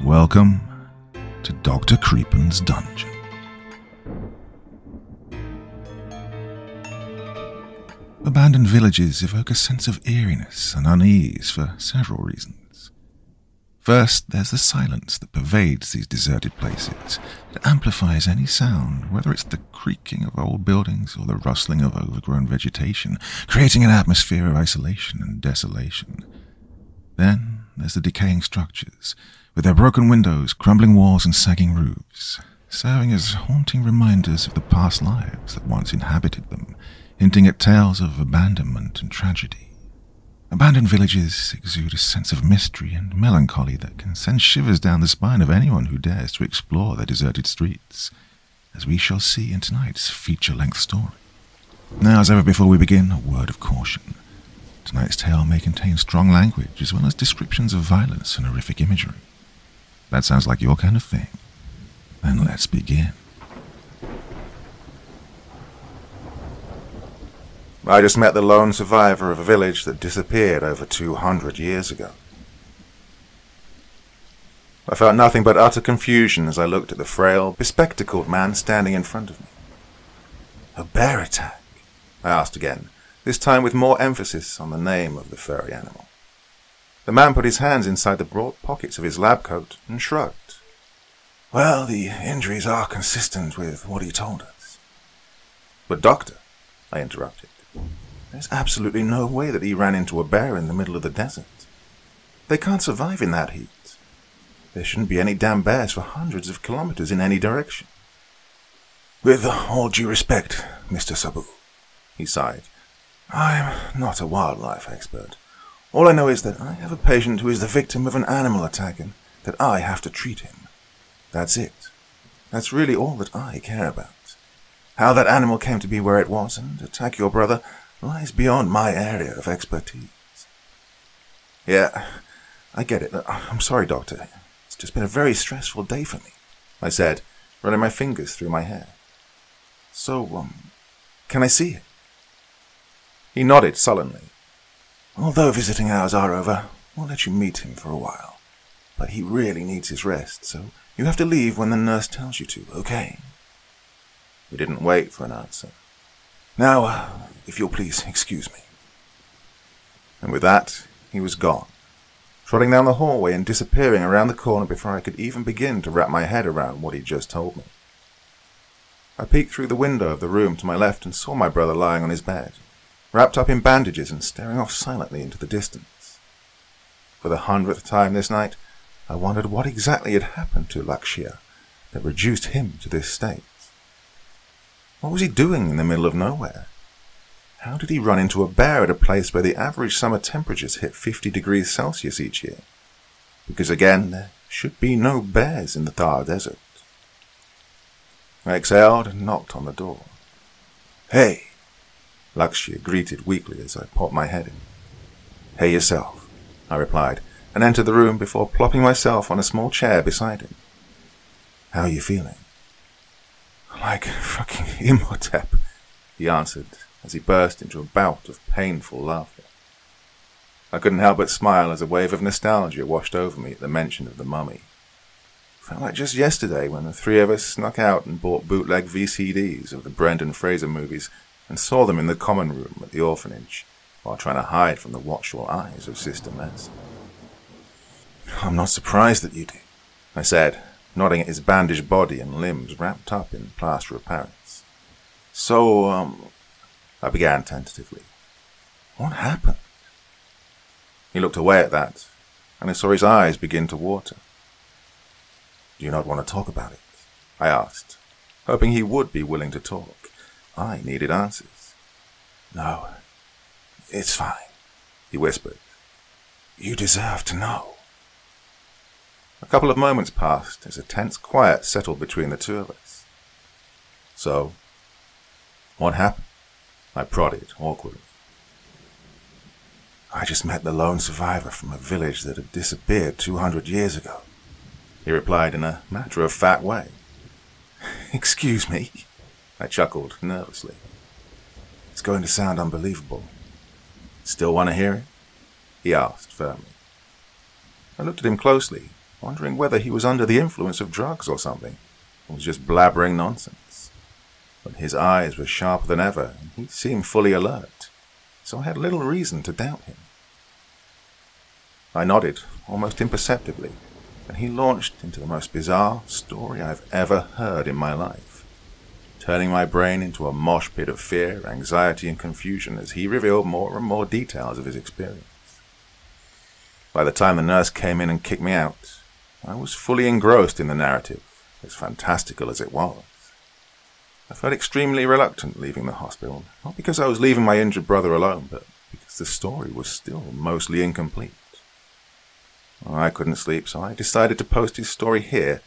Welcome to Dr. Creepen's dungeon. Abandoned villages evoke a sense of eeriness and unease for several reasons. First, there's the silence that pervades these deserted places. It amplifies any sound, whether it's the creaking of old buildings or the rustling of overgrown vegetation, creating an atmosphere of isolation and desolation. Then there's the decaying structures, with their broken windows, crumbling walls and sagging roofs, serving as haunting reminders of the past lives that once inhabited them, hinting at tales of abandonment and tragedy. Abandoned villages exude a sense of mystery and melancholy that can send shivers down the spine of anyone who dares to explore their deserted streets, as we shall see in tonight's feature-length story. Now, as ever before we begin, a word of caution. Tonight's tale may contain strong language as well as descriptions of violence and horrific imagery. That sounds like your kind of thing. Then let's begin. I just met the lone survivor of a village that disappeared over 200 years ago. I felt nothing but utter confusion as I looked at the frail, bespectacled man standing in front of me. A bear attack? I asked again, this time with more emphasis on the name of the furry animal. The man put his hands inside the broad pockets of his lab coat and shrugged. Well, the injuries are consistent with what he told us. But doctor, I interrupted, there's absolutely no way that he ran into a bear in the middle of the desert. They can't survive in that heat. There shouldn't be any damn bears for hundreds of kilometers in any direction. With all due respect, Mr. Sabu, he sighed, I'm not a wildlife expert. All I know is that I have a patient who is the victim of an animal attack and that I have to treat him. That's it. That's really all that I care about. How that animal came to be where it was and attack your brother lies beyond my area of expertise. Yeah, I get it. I'm sorry, Doctor. It's just been a very stressful day for me, I said, running my fingers through my hair. So, can I see it? He nodded sullenly. Although visiting hours are over, we'll let you meet him for a while. But he really needs his rest, so you have to leave when the nurse tells you to, okay? We didn't wait for an answer. Now, if you'll please excuse me. And with that, he was gone, trotting down the hallway and disappearing around the corner before I could even begin to wrap my head around what he'd just told me. I peeked through the window of the room to my left and saw my brother lying on his bed, wrapped up in bandages and staring off silently into the distance. For the 100th time this night, I wondered what exactly had happened to Lakshya that reduced him to this state. What was he doing in the middle of nowhere? How did he run into a bear at a place where the average summer temperatures hit 50 degrees Celsius each year? Because again, there should be no bears in the Thar Desert. I exhaled and knocked on the door. Hey! Lakshya greeted weakly as I popped my head in. Hey yourself, I replied, and entered the room before plopping myself on a small chair beside him. How are you feeling? Like fucking Imhotep, he answered as he burst into a bout of painful laughter. I couldn't help but smile as a wave of nostalgia washed over me at the mention of the mummy. Felt like just yesterday when the three of us snuck out and bought bootleg VCDs of the Brendan Fraser movies and saw them in the common room at the orphanage, while trying to hide from the watchful eyes of Sister Mess. I'm not surprised that you do, I said, nodding at his bandaged body and limbs wrapped up in plaster of Paris. So, I began tentatively. What happened? He looked away at that, and I saw his eyes begin to water. Do you not want to talk about it? I asked, hoping he would be willing to talk. I needed answers. No, it's fine, he whispered. You deserve to know. A couple of moments passed as a tense quiet settled between the two of us. So, what happened? I prodded awkwardly. I just met the lone survivor from a village that had disappeared 200 years ago, he replied in a matter-of-fact way. Excuse me, I chuckled nervously. It's going to sound unbelievable. Still want to hear it? He asked firmly. I looked at him closely, wondering whether he was under the influence of drugs or something, or was just blabbering nonsense. But his eyes were sharper than ever, and he seemed fully alert, so I had little reason to doubt him. I nodded, almost imperceptibly, and he launched into the most bizarre story I've ever heard in my life, turning my brain into a mosh pit of fear, anxiety, and confusion as he revealed more and more details of his experience. By the time the nurse came in and kicked me out, I was fully engrossed in the narrative, as fantastical as it was. I felt extremely reluctant leaving the hospital, not because I was leaving my injured brother alone, but because the story was still mostly incomplete. I couldn't sleep, so I decided to post his story here,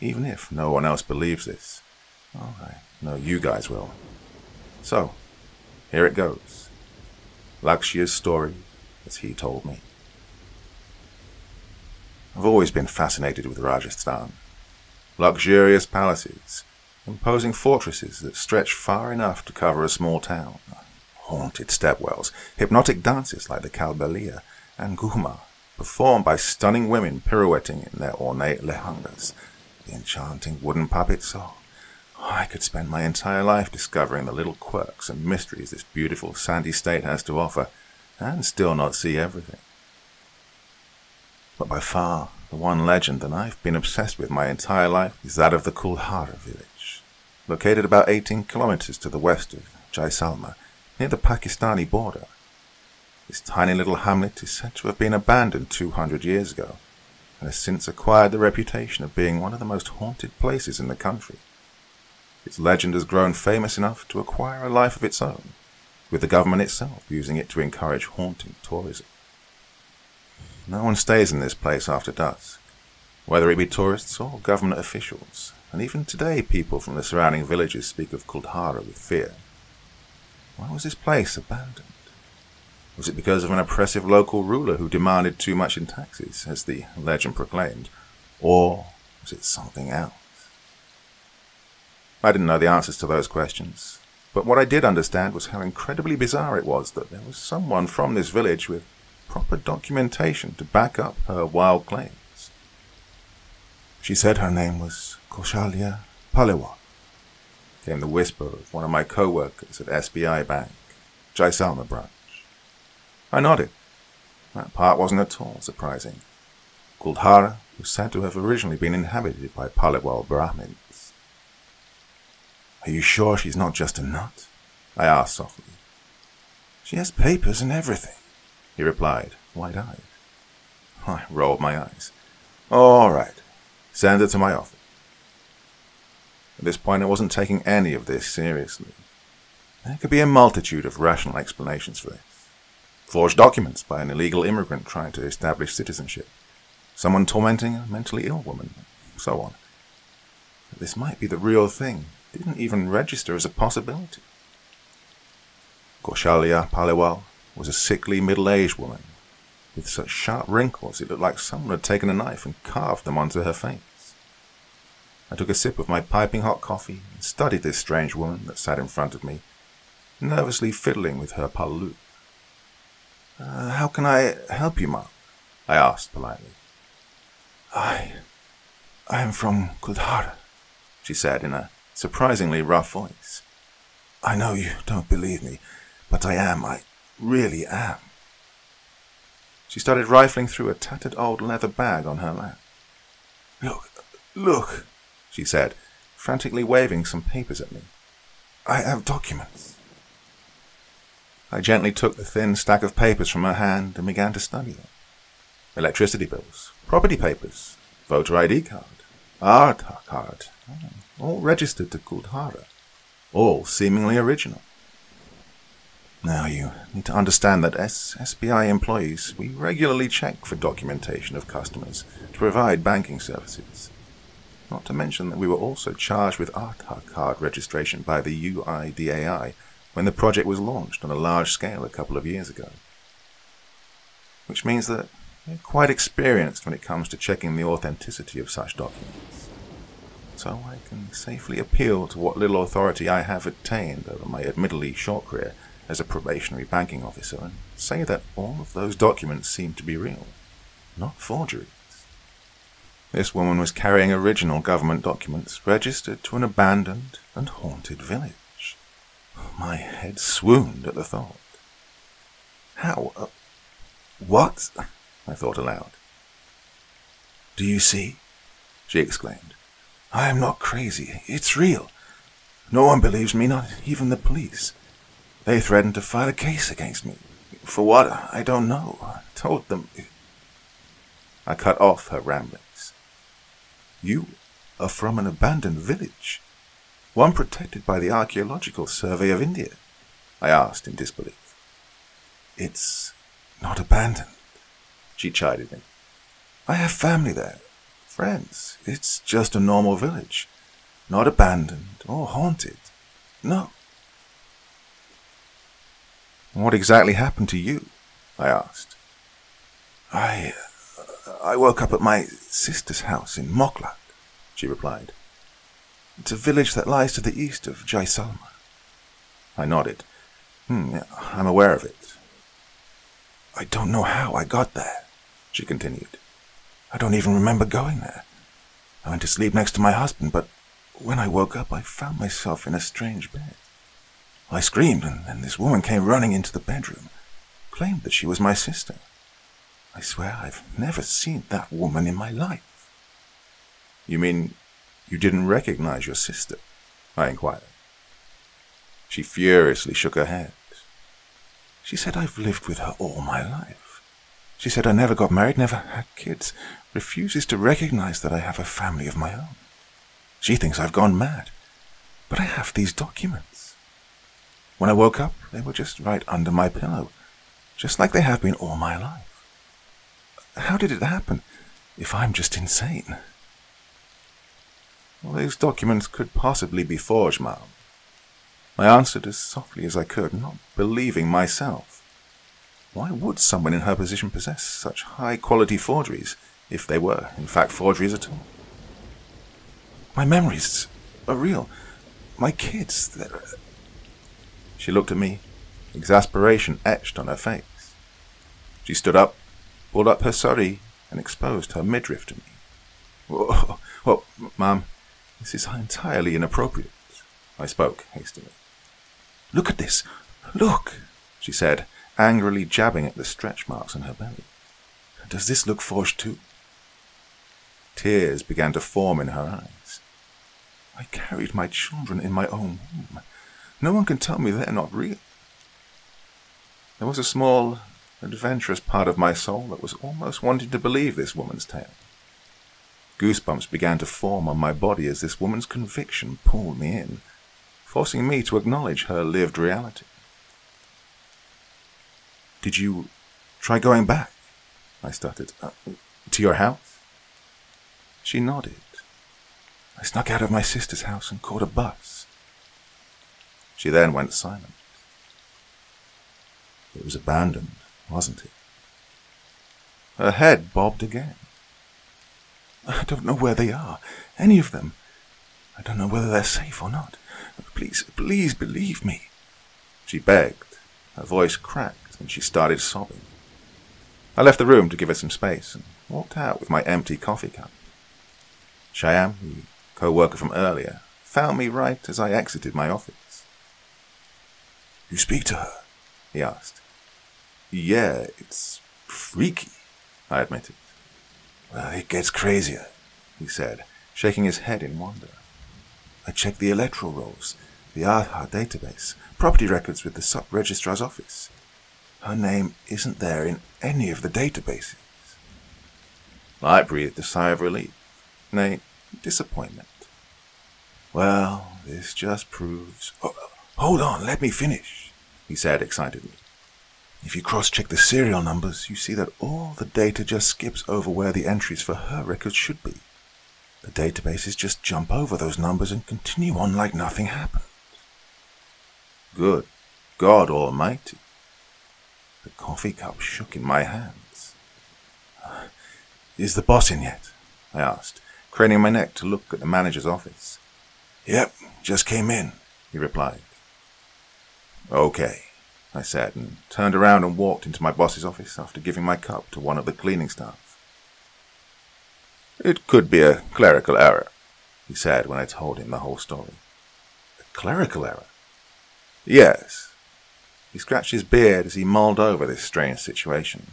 even if no one else believes this. Oh, I know you guys will. So, here it goes. Lakshia's story as he told me. I've always been fascinated with Rajasthan. Luxurious palaces, imposing fortresses that stretch far enough to cover a small town, haunted stepwells, hypnotic dances like the Kalbalia and Ghumar, performed by stunning women pirouetting in their ornate lehengas, the enchanting wooden puppets. Oh, I could spend my entire life discovering the little quirks and mysteries this beautiful sandy state has to offer, and still not see everything. But by far, the one legend that I've been obsessed with my entire life is that of the Kuldhara village, located about 18 kilometers to the west of Jaisalmer, near the Pakistani border. This tiny little hamlet is said to have been abandoned 200 years ago, and has since acquired the reputation of being one of the most haunted places in the country. Its legend has grown famous enough to acquire a life of its own, with the government itself using it to encourage haunting tourism. No one stays in this place after dusk, whether it be tourists or government officials, and even today people from the surrounding villages speak of Kuldhara with fear. Why was this place abandoned? Was it because of an oppressive local ruler who demanded too much in taxes, as the legend proclaimed, or was it something else? I didn't know the answers to those questions, but what I did understand was how incredibly bizarre it was that there was someone from this village with proper documentation to back up her wild claims. She said her name was Kaushalya Palewal, came the whisper of one of my co-workers at SBI Bank, Jaisalmer branch. I nodded. That part wasn't at all surprising. Kuldhara was said to have originally been inhabited by Palewal Brahmins. Are you sure she's not just a nut? I asked softly. She has papers and everything, he replied, wide-eyed. I rolled my eyes. All right, send her to my office. At this point, I wasn't taking any of this seriously. There could be a multitude of rational explanations for this. Forged documents by an illegal immigrant trying to establish citizenship, someone tormenting a mentally ill woman, so on. But this might be the real thing. It didn't even register as a possibility. Kaushalya Palewal was a sickly middle-aged woman, with such sharp wrinkles it looked like someone had taken a knife and carved them onto her face. I took a sip of my piping hot coffee and studied this strange woman that sat in front of me, nervously fiddling with her pallu. How can I help you, Mom? I asked politely. I am from Kuldhara, she said in a surprisingly rough voice. I know you don't believe me, but I really am. She started rifling through a tattered old leather bag on her lap. Look, she said, frantically waving some papers at me. I have documents. I gently took the thin stack of papers from her hand and began to study them. Electricity bills, property papers, voter ID card, Aadhaar card, all registered to Kuldhara, all seemingly original. Now you need to understand that as SBI employees, we regularly check for documentation of customers to provide banking services. Not to mention that we were also charged with Aadhaar card registration by the UIDAI when the project was launched on a large scale a couple of years ago. Which means that we're quite experienced when it comes to checking the authenticity of such documents. So I can safely appeal to what little authority I have attained over my admittedly short career as a probationary banking officer and say that all of those documents seem to be real, not forgeries. This woman was carrying original government documents registered to an abandoned and haunted village. My head swooned at the thought. How? What? I thought aloud. Do you see? She exclaimed. I am not crazy. It's real. No one believes me, not even the police. They threatened to file a case against me. For what? I don't know. I told them. I cut off her ramblings. You are from an abandoned village, one protected by the Archaeological Survey of India? I asked in disbelief. It's not abandoned, she chided me. I have family there, friends. It's just a normal village, not abandoned or haunted. No. What exactly happened to you? I asked. I woke up at my sister's house in Moklat, she replied. It's a village that lies to the east of Jaisalmer. I nodded. I'm aware of it. I don't know how I got there, she continued. I don't even remember going there. I went to sleep next to my husband, but when I woke up, I found myself in a strange bed. I screamed, and then this woman came running into the bedroom, claimed that she was my sister. I swear I've never seen that woman in my life. You mean you didn't recognize your sister? I inquired. She furiously shook her head. She said I've lived with her all my life. She said I never got married, never had kids, refuses to recognize that I have a family of my own. She thinks I've gone mad, but I have these documents. When I woke up, they were just right under my pillow, just like they have been all my life. How did it happen, if I'm just insane? Well, these documents could possibly be forged, Mom. I answered as softly as I could, not believing myself. Why would someone in her position possess such high-quality forgeries, if they were, in fact, forgeries at all? My memories are real. My kids, they're... She looked at me, exasperation etched on her face. She stood up, pulled up her sari, and exposed her midriff to me. Well, Ma'am, this is entirely inappropriate, I spoke hastily. Look at this. Look, she said, angrily jabbing at the stretch marks on her belly. Does this look forged too? Tears began to form in her eyes. I carried my children in my own womb. No one can tell me they're not real. There was a small, adventurous part of my soul that was almost wanting to believe this woman's tale. Goosebumps began to form on my body as this woman's conviction pulled me in, forcing me to acknowledge her lived reality. Did you try going back? I stuttered. To your house? She nodded. I snuck out of my sister's house and caught a bus. She then went silent. It was abandoned, wasn't it? Her head bobbed again. I don't know where they are, any of them. I don't know whether they're safe or not. Please, please believe me. She begged. Her voice cracked and she started sobbing. I left the room to give her some space and walked out with my empty coffee cup. Shyam, the co-worker from earlier, found me right as I exited my office. You speak to her? He asked. Yeah, it's freaky, I admitted. Well, it gets crazier, he said, shaking his head in wonder. I checked the electoral rolls, the Aadhaar database, property records with the sub-registrar's office. Her name isn't there in any of the databases. I breathed a sigh of relief, nay, disappointment. Well, this just proves... Oh, hold on, let me finish, he said excitedly. If you cross-check the serial numbers, you see that all the data just skips over where the entries for her records should be. The databases just jump over those numbers and continue on like nothing happened. Good God Almighty. The coffee cup shook in my hands. Is the boss in yet? I asked, craning my neck to look at the manager's office. Yep, just came in, he replied. Okay, I said, and turned around and walked into my boss's office after giving my cup to one of the cleaning staff. It could be a clerical error, he said when I told him the whole story. A clerical error? Yes. He scratched his beard as he mulled over this strange situation.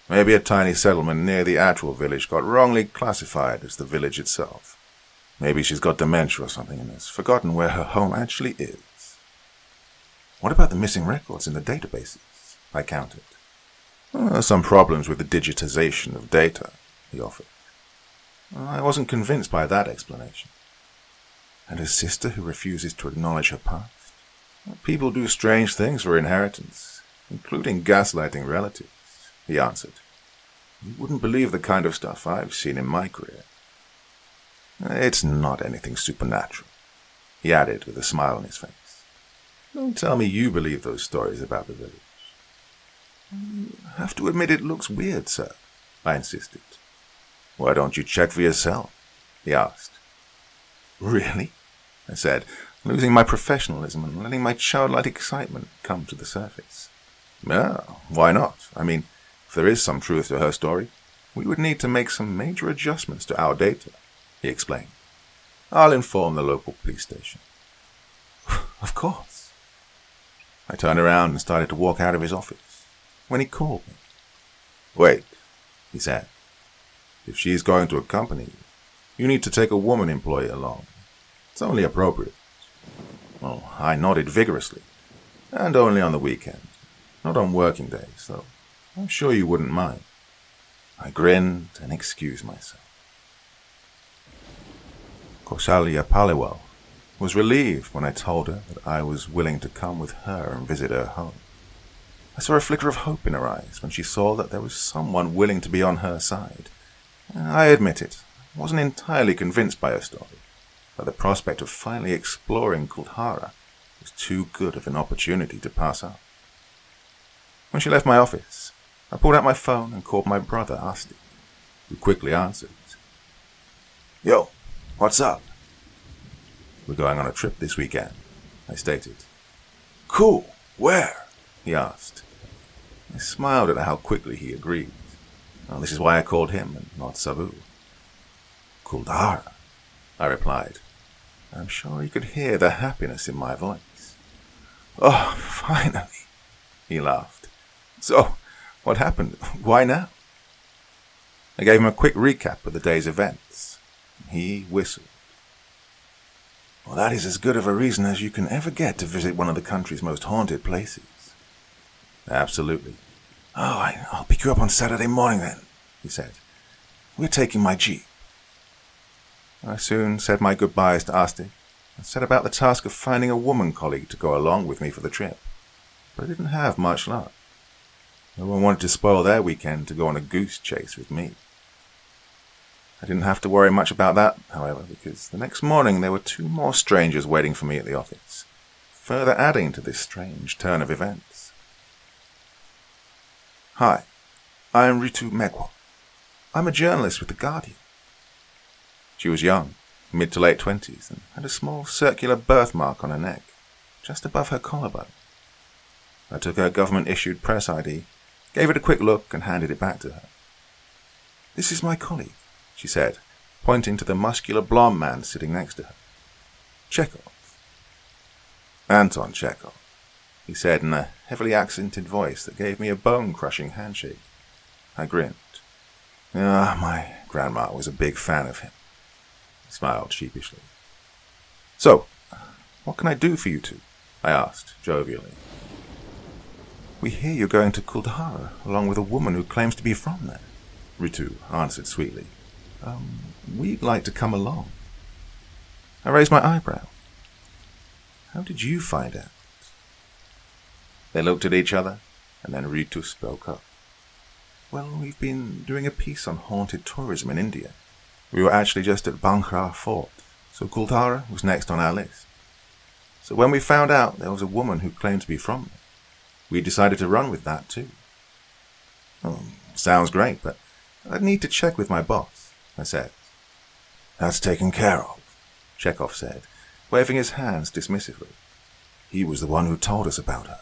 Maybe a tiny settlement near the actual village got wrongly classified as the village itself. Maybe she's got dementia or something and has forgotten where her home actually is. What about the missing records in the databases? I countered. Some problems with the digitization of data, he offered. I wasn't convinced by that explanation. And a sister who refuses to acknowledge her past? People do strange things for inheritance, including gaslighting relatives, he answered. You wouldn't believe the kind of stuff I've seen in my career. It's not anything supernatural, he added with a smile on his face. Don't tell me you believe those stories about the village. I have to admit it looks weird, sir, I insisted. Why don't you check for yourself? He asked. Really? I said, losing my professionalism and letting my childlike excitement come to the surface. Yeah, why not? I mean, if there is some truth to her story, we would need to make some major adjustments to our data, he explained. I'll inform the local police station. Of course. I turned around and started to walk out of his office when he called me. Wait, he said. If she's going to accompany you, you need to take a woman employee along. It's only appropriate. Well, I nodded vigorously, and only on the weekend, not on working days, so I'm sure you wouldn't mind. I grinned and excused myself. Kausalya Paliwal was relieved when I told her that I was willing to come with her and visit her home. I saw a flicker of hope in her eyes when she saw that there was someone willing to be on her side. I admit it, I wasn't entirely convinced by her story, but the prospect of finally exploring Kuldhara was too good of an opportunity to pass up. When she left my office, I pulled out my phone and called my brother Asti, who quickly answered. Yo, what's up? We're going on a trip this weekend, I stated. Cool, where? He asked. I smiled at how quickly he agreed. Well, this is why I called him and not Sabu. Kuldhara, I replied. I'm sure he could hear the happiness in my voice. Oh, finally, he laughed. So, what happened? Why now? I gave him a quick recap of the day's events. He whistled. Well, that is as good of a reason as you can ever get to visit one of the country's most haunted places. Absolutely. Oh, I'll pick you up on Saturday morning then, he said. We're taking my jeep. I soon said my goodbyes to Asti and set about the task of finding a woman colleague to go along with me for the trip. But I didn't have much luck. No one wanted to spoil their weekend to go on a goose chase with me. I didn't have to worry much about that, however, because the next morning there were 2 more strangers waiting for me at the office, further adding to this strange turn of events. Hi, I am Ritu Megwa. I'm a journalist with The Guardian. She was young, mid to late 20s, and had a small circular birthmark on her neck, just above her collarbone. I took her government-issued press ID, gave it a quick look, and handed it back to her. This is my colleague, she said, pointing to the muscular blond man sitting next to her. Chekhov. Anton Chekhov, he said in a heavily accented voice that gave me a bone-crushing handshake. I grinned. My grandma was a big fan of him. He smiled sheepishly. So, what can I do for you two? I asked, jovially. We hear you're going to Kuldhara, along with a woman who claims to be from there, Ritu answered sweetly. We'd like to come along. I raised my eyebrow. How did you find out? They looked at each other, and then Ritu spoke up. Well, we've been doing a piece on haunted tourism in India. We were actually just at Bangra Fort, so Kuldhara was next on our list. So when we found out there was a woman who claimed to be from there, we decided to run with that too. Sounds great, but I'd need to check with my boss, I said. That's taken care of, Chekhov said, waving his hands dismissively. He was the one who told us about her.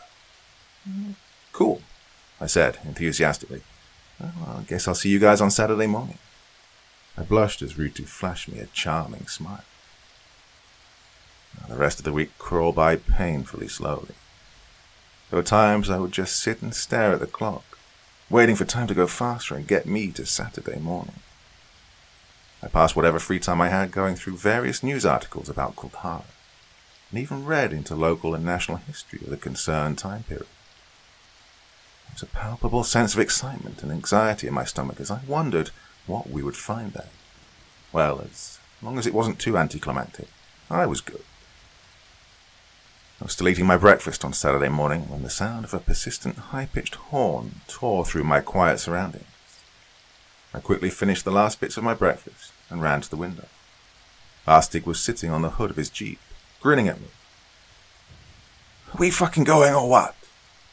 Cool, I said enthusiastically. Well, I guess I'll see you guys on Saturday morning. I blushed as Rutu flashed me a charming smile. The rest of the week crawled by painfully slowly. There were times I would just sit and stare at the clock, waiting for time to go faster and get me to Saturday morning. I passed whatever free time I had going through various news articles about Kuldhara, and even read into local and national history of the concerned time period. There was a palpable sense of excitement and anxiety in my stomach as I wondered what we would find there. Well, as long as it wasn't too anticlimactic, I was good. I was still eating my breakfast on Saturday morning when the sound of a persistent high-pitched horn tore through my quiet surroundings. I quickly finished the last bits of my breakfast and ran to the window. Arstig was sitting on the hood of his Jeep, grinning at me. "Are we fucking going or what?"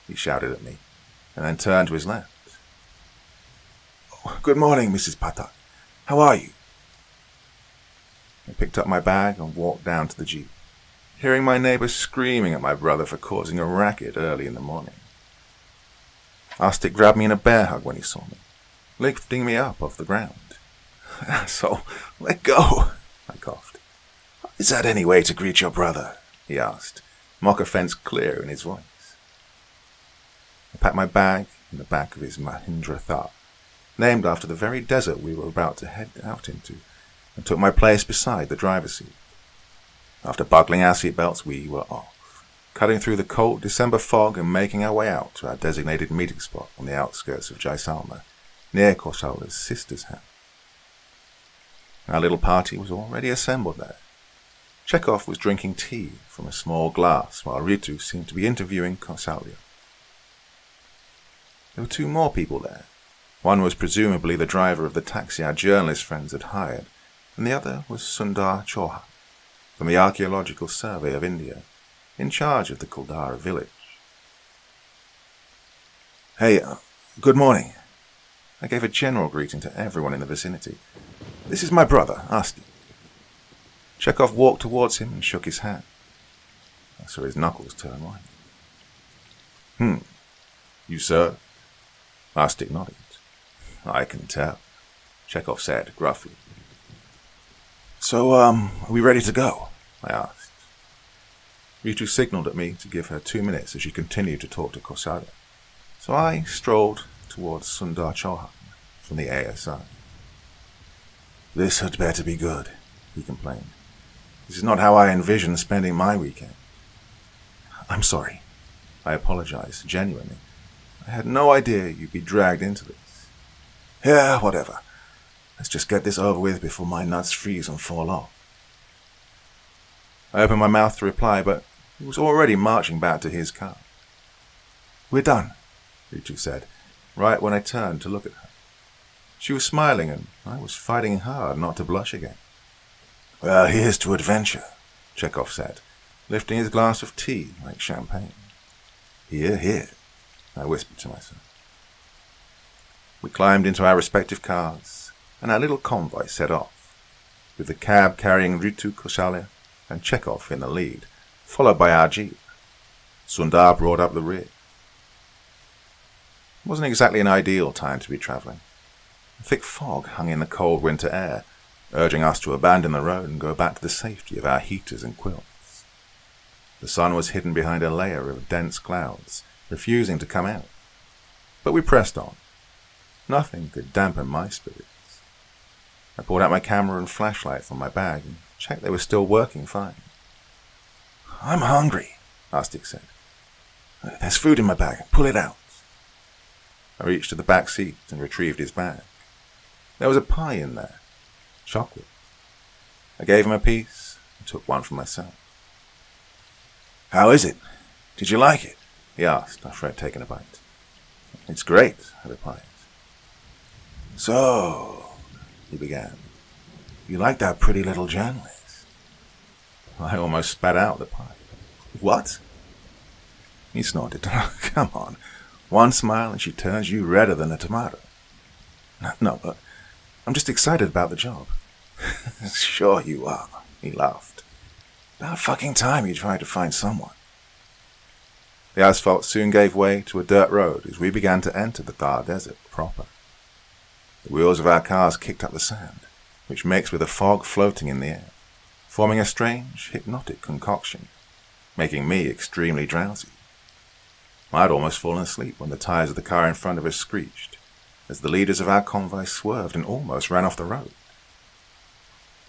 he shouted at me, and then turned to his left. "Oh, good morning, Mrs. Patak. How are you?" I picked up my bag and walked down to the Jeep, hearing my neighbour screaming at my brother for causing a racket early in the morning. Arstig grabbed me in a bear hug when he saw me, lifting me up off the ground. "Asshole, let go," I coughed. "Is that any way to greet your brother?" he asked, mock offence clear in his voice. I packed my bag in the back of his Mahindra Thar, named after the very desert we were about to head out into, and took my place beside the driver's seat. After buckling our seatbelts, we were off, cutting through the cold December fog and making our way out to our designated meeting spot on the outskirts of Jaisalmer, near Kausalya's sister's house. Our little party was already assembled there. Chekhov was drinking tea from a small glass, while Ritu seemed to be interviewing Kausalya. There were two more people there. One was presumably the driver of the taxi our journalist friends had hired, and the other was Sundar Chauhan, from the Archaeological Survey of India, in charge of the Kuldhara village. "Hey, good morning." I gave a general greeting to everyone in the vicinity. "This is my brother, Asti." Chekhov walked towards him and shook his hand. I saw his knuckles turn white. You, sir?" Asti nodded. "I can tell," Chekhov said gruffly. "So, are we ready to go?" I asked. Ritu signalled at me to give her 2 minutes as she continued to talk to Kausalya, so I strolled towards Sundar Chauhan from the ASI. "This had better be good," he complained. "This is not how I envisioned spending my weekend." "I'm sorry." I apologized, genuinely. "I had no idea you'd be dragged into this." "Yeah, whatever. Let's just get this over with before my nuts freeze and fall off." I opened my mouth to reply, but he was already marching back to his car. "We're done," Ritu said, right when I turned to look at her. She was smiling, and I was fighting hard not to blush again. "Well, here's to adventure," Chekhov said, lifting his glass of tea like champagne. "Here, here," I whispered to myself. We climbed into our respective cars, and our little convoy set off, with the cab carrying Ritu, Kausalya, and Chekhov in the lead, followed by our jeep. Sundar brought up the rear. It wasn't exactly an ideal time to be travelling. A thick fog hung in the cold winter air, urging us to abandon the road and go back to the safety of our heaters and quilts. The sun was hidden behind a layer of dense clouds, refusing to come out. But we pressed on. Nothing could dampen my spirits. I pulled out my camera and flashlight from my bag and checked they were still working fine. "I'm hungry," Arstig said. "There's food in my bag. Pull it out." I reached to the back seat and retrieved his bag. There was a pie in there. Chocolate. I gave him a piece and took one for myself. "How is it? Did you like it?" he asked after I'd taken a bite. "It's great," I replied. "So," he began, "you like that pretty little journalist?" I almost spat out the pie. "What?" He snorted. "Come on. One smile and she turns you redder than a tomato." No, but I'm just excited about the job." "Sure you are," he laughed. "About fucking time you tried to find someone." The asphalt soon gave way to a dirt road as we began to enter the Thar Desert proper. The wheels of our cars kicked up the sand, which mixed with the fog floating in the air, forming a strange, hypnotic concoction, making me extremely drowsy. I'd almost fallen asleep when the tires of the car in front of us screeched, as the leaders of our convoy swerved and almost ran off the road.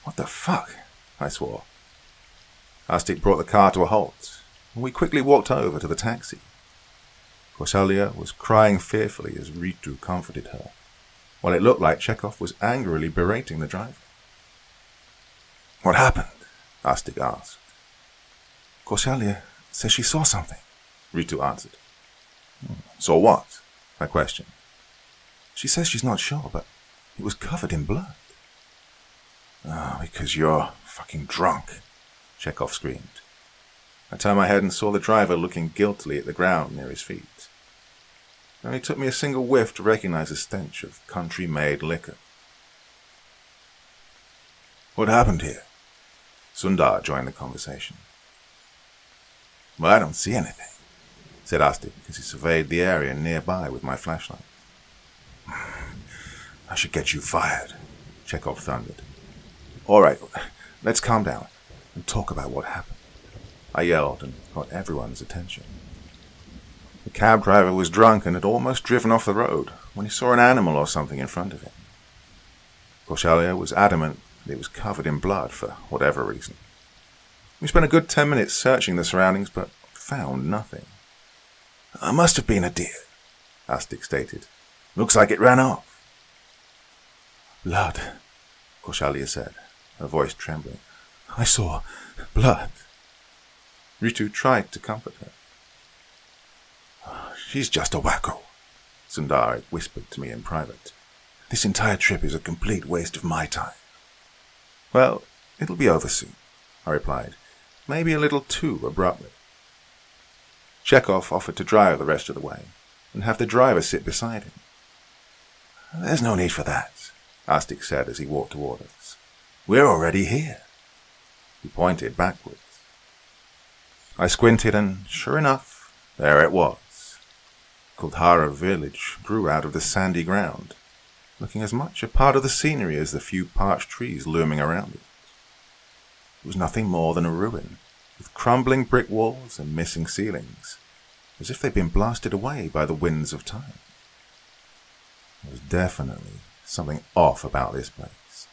"What the fuck?" I swore. Arstic brought the car to a halt, and we quickly walked over to the taxi. Kausalya was crying fearfully as Ritu comforted her, while it looked like Chekhov was angrily berating the driver. "What happened?" Arstic asked. "Kausalya says she saw something," Ritu answered. "Saw what?" I questioned. "She says she's not sure, but it was covered in blood." "Oh, because you're fucking drunk," Chekhov screamed. I turned my head and saw the driver looking guiltily at the ground near his feet. It only took me a single whiff to recognize the stench of country-made liquor. "What happened here?" Sundar joined the conversation. "Well, I don't see anything," said Arstic as he surveyed the area nearby with my flashlight. "I should get you fired," Chekhov thundered. "All right, let's calm down and talk about what happened," I yelled and got everyone's attention. The cab driver was drunk and had almost driven off the road when he saw an animal or something in front of him. Kausalya was adamant that it was covered in blood for whatever reason. We spent a good 10 minutes searching the surroundings but found nothing. "I must have been a deer," Arstic stated. "Looks like it ran off." "Blood," Kausalya said, her voice trembling. "I saw blood." Ritu tried to comfort her. "She's just a wacko," Sundar whispered to me in private. "This entire trip is a complete waste of my time." "Well, it'll be over soon," I replied, maybe a little too abruptly. Chekhov offered to drive the rest of the way and have the driver sit beside him. "There's no need for that," Arstic said as he walked toward us. "We're already here." He pointed backwards. I squinted and, sure enough, there it was. Kuldhara village grew out of the sandy ground, looking as much a part of the scenery as the few parched trees looming around it. It was nothing more than a ruin, with crumbling brick walls and missing ceilings, as if they'd been blasted away by the winds of time. There was definitely something off about this place,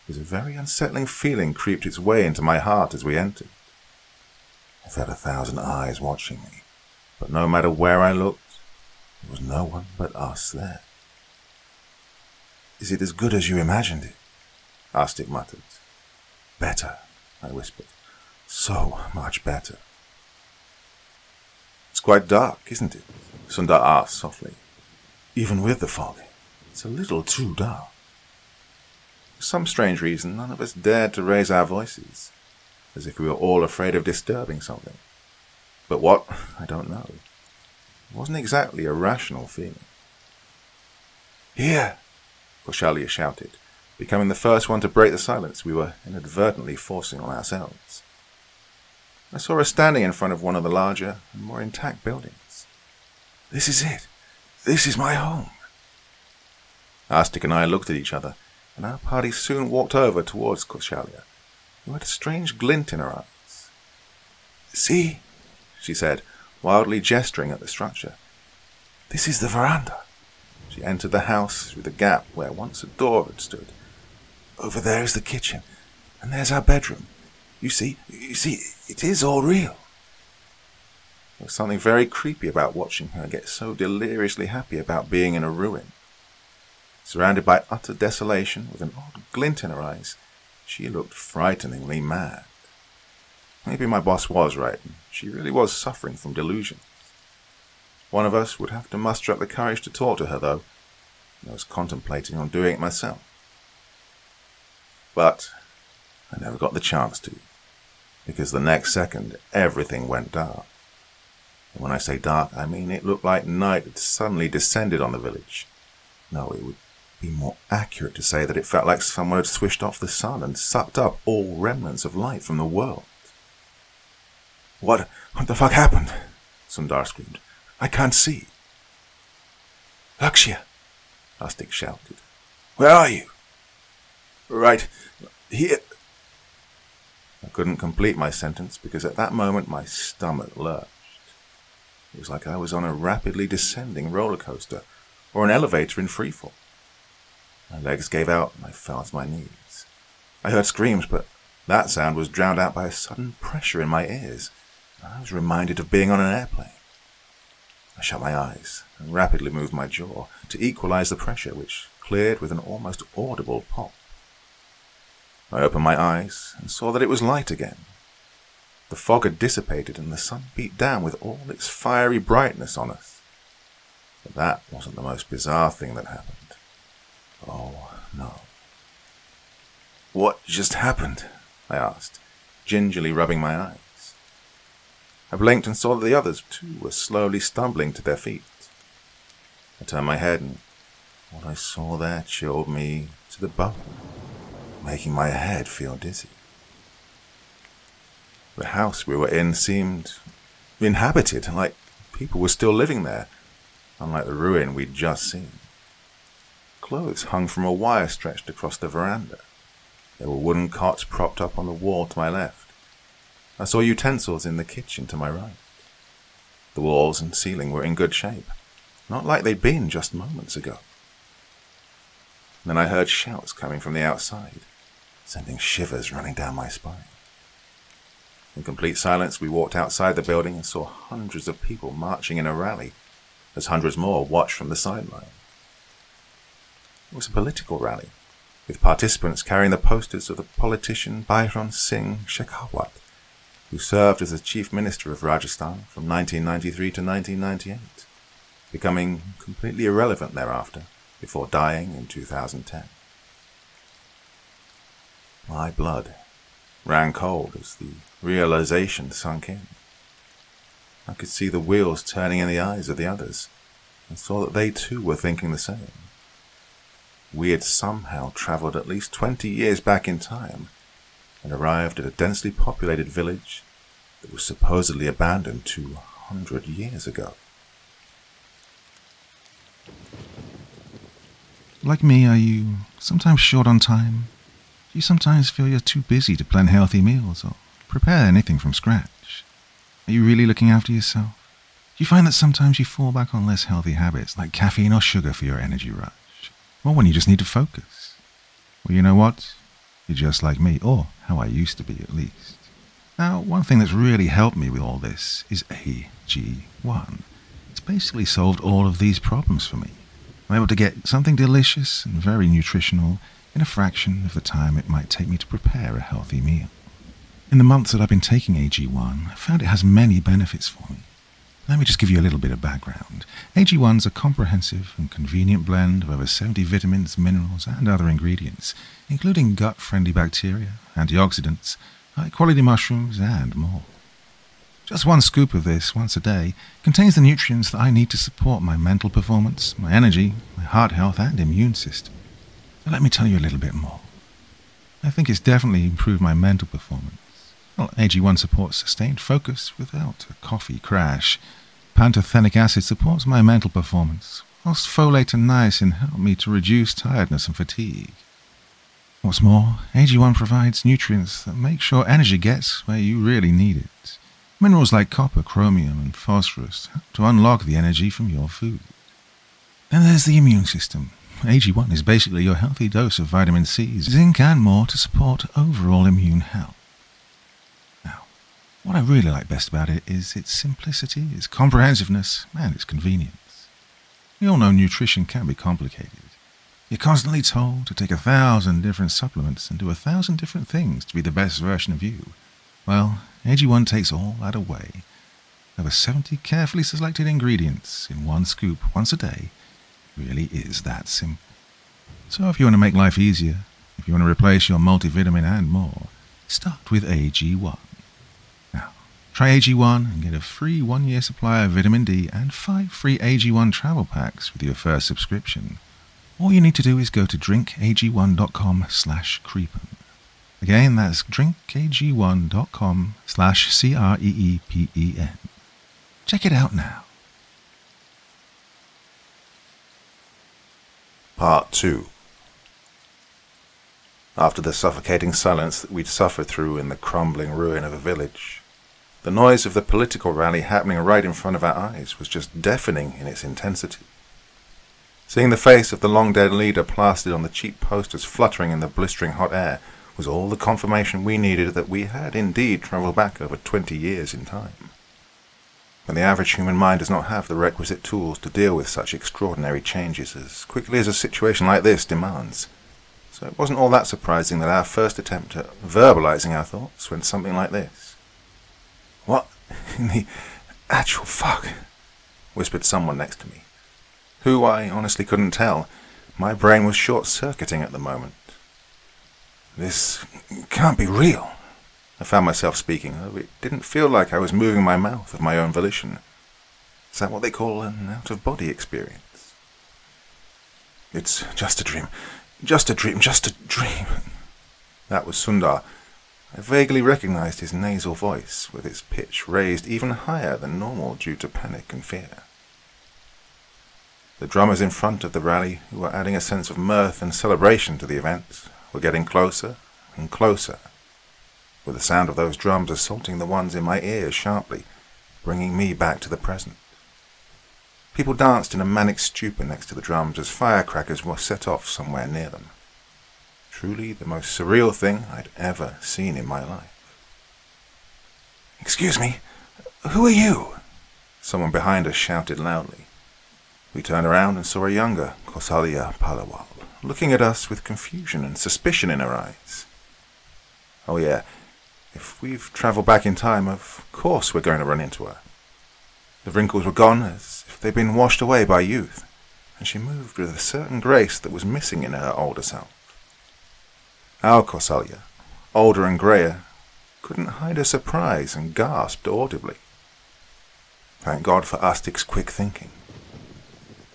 as a very unsettling feeling creeped its way into my heart as we entered. I felt 1,000 eyes watching me, but no matter where I looked, there was no one but us there. "Is it as good as you imagined it?" Arstic muttered. "Better," I whispered. "So much better." "It's quite dark, isn't it?" Sundar asked softly. "Even with the fog, it's a little too dark." For some strange reason, none of us dared to raise our voices, as if we were all afraid of disturbing something. But what, I don't know. It wasn't exactly a rational feeling. "Here!" Kausalya shouted, becoming the first one to break the silence we were inadvertently forcing on ourselves. I saw her standing in front of one of the larger and more intact buildings. "This is it. This is my home." Arstic and I looked at each other, and our party soon walked over towards Kausalya, who had a strange glint in her eyes. "See," she said, wildly gesturing at the structure. "This is the veranda." She entered the house through the gap where once a door had stood. "Over there is the kitchen, and there's our bedroom. You see, it is all real." There was something very creepy about watching her get so deliriously happy about being in a ruin. Surrounded by utter desolation, with an odd glint in her eyes, she looked frighteningly mad. Maybe my boss was right, and she really was suffering from delusions. One of us would have to muster up the courage to talk to her, though, and I was contemplating on doing it myself. But I never got the chance to, because the next second everything went dark. And when I say dark, I mean it looked like night had suddenly descended on the village. No, it would be more accurate to say that it felt like someone had swished off the sun and sucked up all remnants of light from the world. What the fuck happened?" Sundar screamed. "I can't see." "Lakshya!" Arstic shouted. "Where are you?" Right here. I couldn't complete my sentence because at that moment my stomach lurched. It was like I was on a rapidly descending roller coaster or an elevator in freefall. My legs gave out and I fell to my knees. I heard screams, but that sound was drowned out by a sudden pressure in my ears. I was reminded of being on an airplane. I shut my eyes and rapidly moved my jaw to equalize the pressure, which cleared with an almost audible pop. I opened my eyes and saw that it was light again. The fog had dissipated and the sun beat down with all its fiery brightness on us. But that wasn't the most bizarre thing that happened. Oh, no. What just happened? I asked, gingerly rubbing my eyes. I blinked and saw that the others, too, were slowly stumbling to their feet. I turned my head and what I saw there chilled me to the bone, making my head feel dizzy. The house we were in seemed inhabited, like people were still living there, unlike the ruin we'd just seen. Clothes hung from a wire stretched across the veranda. There were wooden cots propped up on the wall to my left. I saw utensils in the kitchen to my right. The walls and ceiling were in good shape, not like they'd been just moments ago. Then I heard shouts coming from the outside, sending shivers running down my spine. In complete silence, we walked outside the building and saw hundreds of people marching in a rally, as hundreds more watched from the sideline. It was a political rally, with participants carrying the posters of the politician By Mandahrk, who served as the Chief Minister of Rajasthan from 1993 to 1998, becoming completely irrelevant thereafter, before dying in 2010. My blood ran cold as the realization sunk in. I could see the wheels turning in the eyes of the others, and saw that they too were thinking the same. We had somehow travelled at least 20 years back in time, and arrived at a densely populated village that was supposedly abandoned 200 years ago. Like me, are you sometimes short on time? Do you sometimes feel you're too busy to plan healthy meals or prepare anything from scratch? Are you really looking after yourself? Do you find that sometimes you fall back on less healthy habits like caffeine or sugar for your energy rush? Or when you just need to focus? Well, you know what? You're just like me, or how I used to be at least. Now, one thing that's really helped me with all this is AG1. It's basically solved all of these problems for me. I'm able to get something delicious and very nutritional in a fraction of the time it might take me to prepare a healthy meal. In the months that I've been taking AG1, I found it has many benefits for me. Let me just give you a little bit of background. AG1's a comprehensive and convenient blend of over 70 vitamins, minerals, and other ingredients, including gut-friendly bacteria, antioxidants, high-quality mushrooms, and more. Just one scoop of this once a day contains the nutrients that I need to support my mental performance, my energy, my heart health, and immune system. So let me tell you a little bit more. I think it's definitely improved my mental performance. Well, AG1 supports sustained focus without a coffee crash. Pantothenic acid supports my mental performance, whilst folate and niacin help me to reduce tiredness and fatigue. What's more, AG1 provides nutrients that make sure energy gets where you really need it. Minerals like copper, chromium, and phosphorus help to unlock the energy from your food. Then there's the immune system. AG1 is basically your healthy dose of vitamin C, zinc, and more to support overall immune health. What I really like best about it is its simplicity, its comprehensiveness, and its convenience. We all know nutrition can be complicated. You're constantly told to take 1,000 different supplements and do 1,000 different things to be the best version of you. Well, AG1 takes all that away. Over 70 carefully selected ingredients in one scoop once a day really is that simple. So if you want to make life easier, if you want to replace your multivitamin and more, start with AG1. Try AG1 and get a free 1-year supply of vitamin D and 5 free AG1 travel packs with your first subscription. All you need to do is go to drinkag1.com/Creepen. Again, that's drinkag1.com/CREEPEN. Check it out now. Part 2. after the suffocating silence that we'd suffered through in the crumbling ruin of a village. The noise of the political rally happening right in front of our eyes was just deafening in its intensity. Seeing the face of the long-dead leader plastered on the cheap posters fluttering in the blistering hot air was all the confirmation we needed that we had indeed travelled back over 20 years in time. But the average human mind does not have the requisite tools to deal with such extraordinary changes as quickly as a situation like this demands. So it wasn't all that surprising that our first attempt at verbalizing our thoughts went something like this. "What in the actual fuck?" whispered someone next to me. Who, I honestly couldn't tell. My brain was short-circuiting at the moment. "This can't be real," I found myself speaking, though it didn't feel like I was moving my mouth of my own volition. Is that what they call an out-of-body experience? "It's just a dream. Just a dream. Just a dream." That was Sundar. I vaguely recognized his nasal voice, with its pitch raised even higher than normal due to panic and fear. The drummers in front of the rally, who were adding a sense of mirth and celebration to the event, were getting closer and closer, with the sound of those drums assaulting the ones in my ears sharply, bringing me back to the present. People danced in a manic stupor next to the drums as firecrackers were set off somewhere near them. Truly the most surreal thing I'd ever seen in my life. "Excuse me, who are you?" someone behind us shouted loudly. We turned around and saw a younger Kausalya Palawal, looking at us with confusion and suspicion in her eyes. Oh yeah, if we've travelled back in time, of course we're going to run into her. The wrinkles were gone as if they'd been washed away by youth, and she moved with a certain grace that was missing in her older self. Our Kausalya, older and greyer, couldn't hide her surprise and gasped audibly. Thank God for Astik's quick thinking.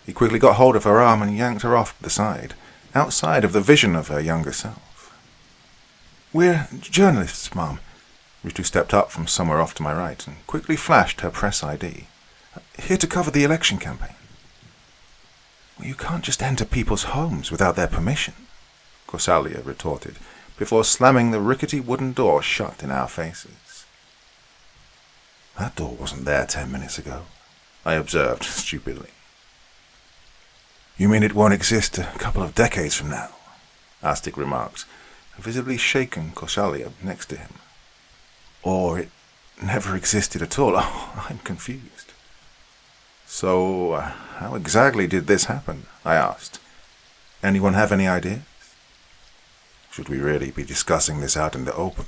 He quickly got hold of her arm and yanked her off to the side, outside of the vision of her younger self. "We're journalists, Mum." Ritu stepped up from somewhere off to my right and quickly flashed her press ID. "Here to cover the election campaign." "Well, you can't just enter people's homes without their permission," Kausalya retorted, before slamming the rickety wooden door shut in our faces. "That door wasn't there 10 minutes ago," I observed stupidly. "You mean it won't exist a couple of decades from now?" Astik remarked, a visibly shaken Kausalya next to him. "Or it never existed at all? Oh, I'm confused." "So, how exactly did this happen?" I asked. "Anyone have any ideas?" "Should we really be discussing this out in the open?"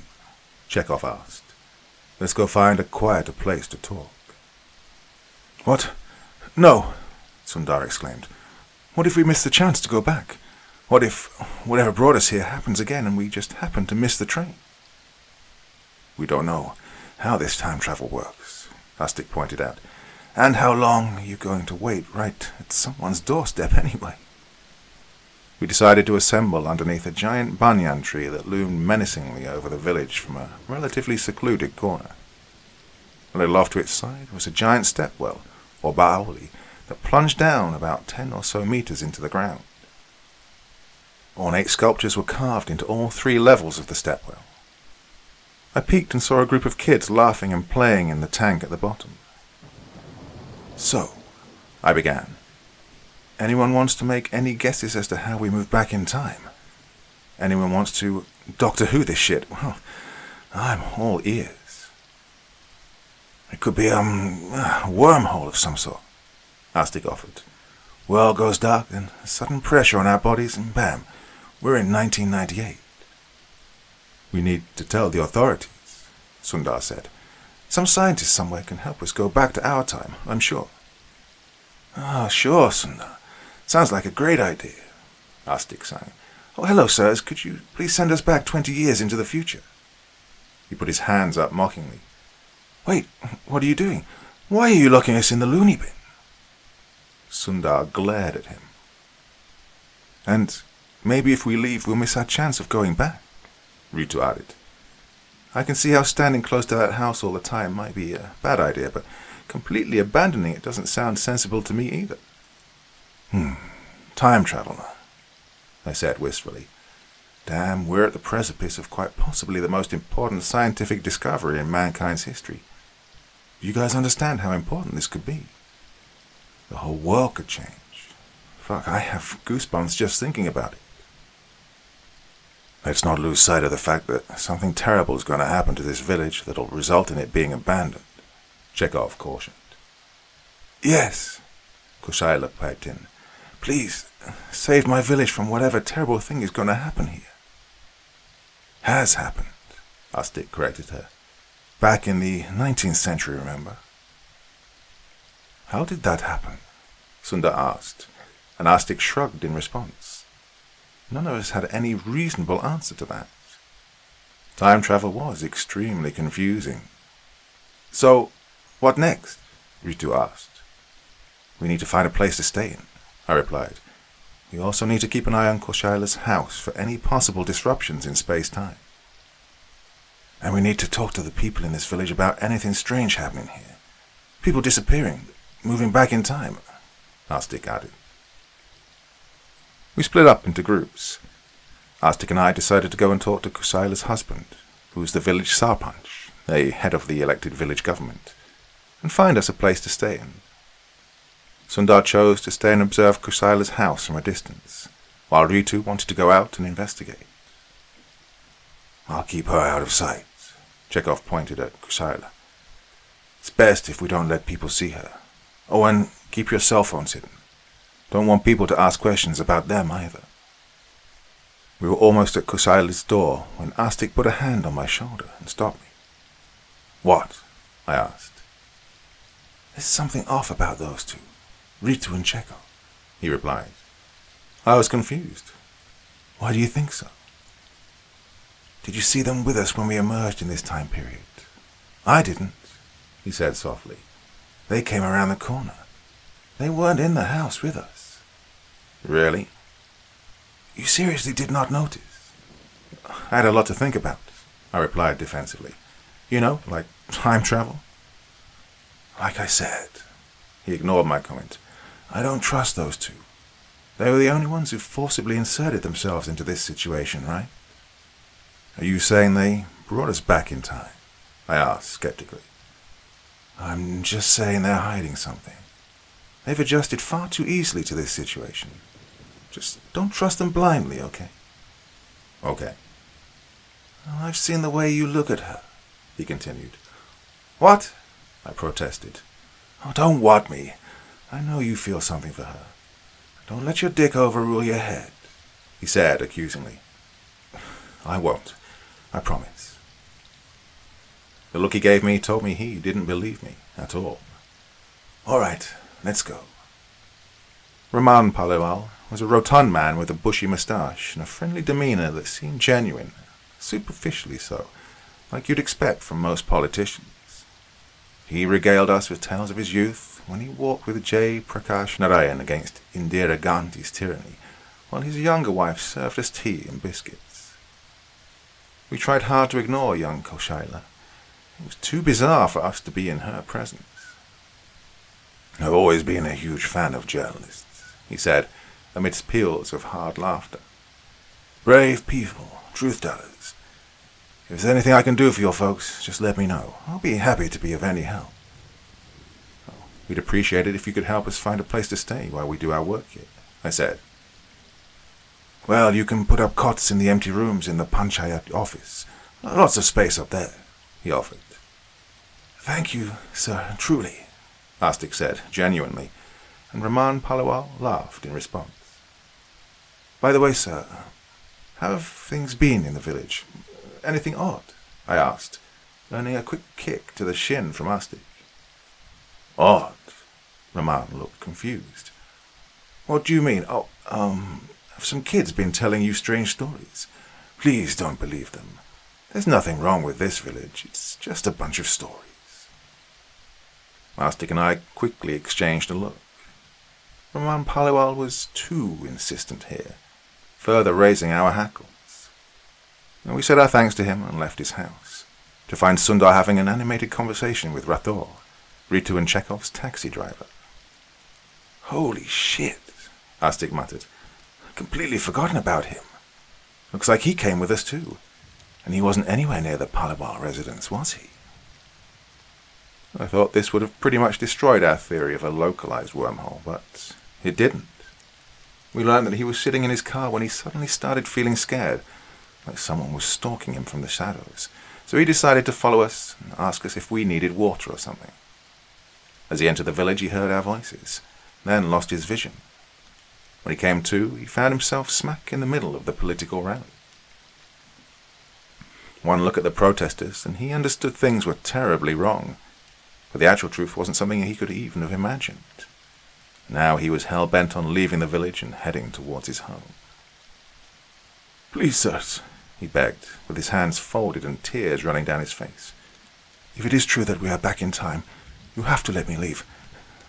Chekhov asked. "Let's go find a quieter place to talk." "What? No!" Sundar exclaimed. "What if we miss the chance to go back? What if whatever brought us here happens again and we just happen to miss the train?" "We don't know how this time travel works," Astik pointed out. "And how long are you going to wait right at someone's doorstep anyway?" We decided to assemble underneath a giant banyan tree that loomed menacingly over the village from a relatively secluded corner. A little off to its side was a giant stepwell, or baoli, that plunged down about 10 or so meters into the ground. Ornate sculptures were carved into all 3 levels of the stepwell. I peeked and saw a group of kids laughing and playing in the tank at the bottom. "So," I began, "anyone wants to make any guesses as to how we move back in time? Anyone wants to Doctor Who this shit? Well, I'm all ears." "It could be a wormhole of some sort," Astik offered. "World goes dark, then a sudden pressure on our bodies, and bam, we're in 1998. "We need to tell the authorities," Sundar said. "Some scientist somewhere can help us go back to our time, I'm sure." "Ah, sure, Sundar. Sounds like a great idea," Astik sang. "Oh, hello, sirs. Could you please send us back 20 years into the future?" He put his hands up mockingly. "Wait, what are you doing? Why are you locking us in the loony bin?" Sundar glared at him. "And maybe if we leave, we'll miss our chance of going back," Ritu added. "I can see how standing close to that house all the time might be a bad idea, but completely abandoning it doesn't sound sensible to me either." "Time travel, I said wistfully. Damn, we're at the precipice of quite possibly the most important scientific discovery in mankind's history. Do you guys understand how important this could be? The whole world could change. Fuck, I have goosebumps just thinking about it. Let's not lose sight of the fact that something terrible is going to happen to this village that'll result in it being abandoned, Chekhov cautioned. Yes, Kushaila piped in. Please, save my village from whatever terrible thing is going to happen here. Has happened, Astik corrected her. Back in the 19th century, remember? How did that happen? Sundar asked, and Astik shrugged in response. None of us had any reasonable answer to that. Time travel was extremely confusing. So, what next? Ritu asked. We need to find a place to stay in, I replied. We also need to keep an eye on Koshaila's house for any possible disruptions in space-time. And we need to talk to the people in this village about anything strange happening here. People disappearing, moving back in time, Astik added. We split up into groups. Astik and I decided to go and talk to Kusaila's husband, who is the village sarpanch, a head of the elected village government, and find us a place to stay in. Sundar chose to stay and observe Kusaila's house from a distance, while Ritu wanted to go out and investigate. I'll keep her out of sight, Chekhov pointed at Kusaila. It's best if we don't let people see her. Oh, and keep your cell phones hidden. Don't want people to ask questions about them either. We were almost at Kusaila's door when Astik put a hand on my shoulder and stopped me. What? I asked. There's something off about those two, Ritu and Chekhov, he replied. I was confused. Why do you think so? Did you see them with us when we emerged in this time period? I didn't, he said softly. They came around the corner. They weren't in the house with us. Really? You seriously did not notice? I had a lot to think about, I replied defensively. You know, like time travel. Like I said, he ignored my comment. I don't trust those two. They were the only ones who forcibly inserted themselves into this situation, right? Are you saying they brought us back in time? I asked skeptically. I'm just saying they're hiding something. They've adjusted far too easily to this situation. Just don't trust them blindly, okay? Okay. Well, I've seen the way you look at her, he continued. What? I protested. Oh, don't what me. I know you feel something for her. Don't let your dick overrule your head, he said accusingly. I won't. I promise. The look he gave me told me he didn't believe me at all. All right, let's go. Raman Paliwal was a rotund man with a bushy moustache and a friendly demeanor that seemed genuine, superficially so, like you'd expect from most politicians. He regaled us with tales of his youth when he walked with J. Prakash Narayan against Indira Gandhi's tyranny, while his younger wife served us tea and biscuits. We tried hard to ignore young Koshaila. It was too bizarre for us to be in her presence. I've always been a huge fan of journalists, he said, amidst peals of hard laughter. Brave people, truth-tellers. If there's anything I can do for your folks, just let me know. I'll be happy to be of any help. Oh, we'd appreciate it if you could help us find a place to stay while we do our work here, I said. Well, you can put up cots in the empty rooms in the Panchayat office. Lots of space up there, he offered. Thank you, sir, truly, Astik said, genuinely, and Raman Paliwal laughed in response. By the way, sir, how have things been in the village? Anything odd? I asked, earning a quick kick to the shin from Astik. Odd? Raman looked confused. What do you mean? Oh, have some kids been telling you strange stories? Please don't believe them. There's nothing wrong with this village. It's just a bunch of stories. Astik and I quickly exchanged a look. Raman Paliwal was too insistent here, further raising our hackles. And we said our thanks to him and left his house, to find Sundar having an animated conversation with Rathor, Ritu and Chekhov's taxi driver. Holy shit, Astik muttered. Completely forgotten about him. Looks like he came with us too. And he wasn't anywhere near the Palabar residence, was he? I thought this would have pretty much destroyed our theory of a localized wormhole, but it didn't. We learned that he was sitting in his car when he suddenly started feeling scared, like someone was stalking him from the shadows. So he decided to follow us and ask us if we needed water or something. As he entered the village, he heard our voices, then lost his vision. When he came to, he found himself smack in the middle of the political rally. One look at the protesters, and he understood things were terribly wrong, but the actual truth wasn't something he could even have imagined. Now he was hell-bent on leaving the village and heading towards his home. "Please, sirs," he begged, with his hands folded and tears running down his face. "If it is true that we are back in time, you have to let me leave.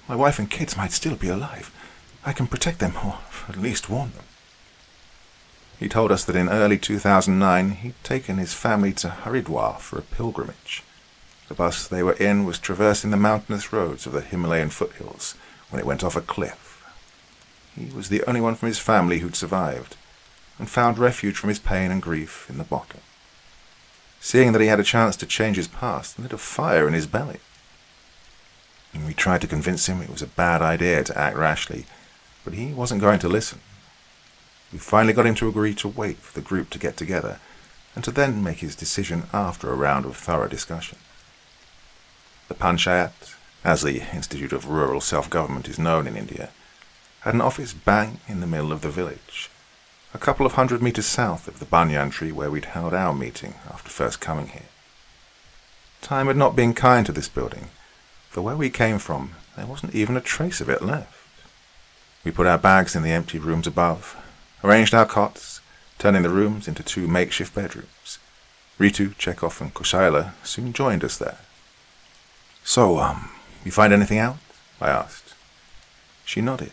My wife and kids might still be alive. I can protect them, or at least warn them." He told us that in early 2009 he'd taken his family to Haridwar for a pilgrimage. The bus they were in was traversing the mountainous roads of the Himalayan foothills when it went off a cliff. He was the only one from his family who'd survived, and found refuge from his pain and grief in the bottle. Seeing that he had a chance to change his past lit a fire in his belly. And we tried to convince him it was a bad idea to act rashly, but he wasn't going to listen. We finally got him to agree to wait for the group to get together, and to then make his decision after a round of thorough discussion. The Panchayat, as the Institute of Rural Self-Government is known in India, had an office bang in the middle of the village, a couple of 100 meters south of the banyan tree where we'd held our meeting after first coming here. Time had not been kind to this building, for where we came from there wasn't even a trace of it left. We put our bags in the empty rooms above, arranged our cots, turning the rooms into 2 makeshift bedrooms. Ritu, Chekhov, and Kushaila soon joined us there. "So, you find anything out?" I asked. She nodded.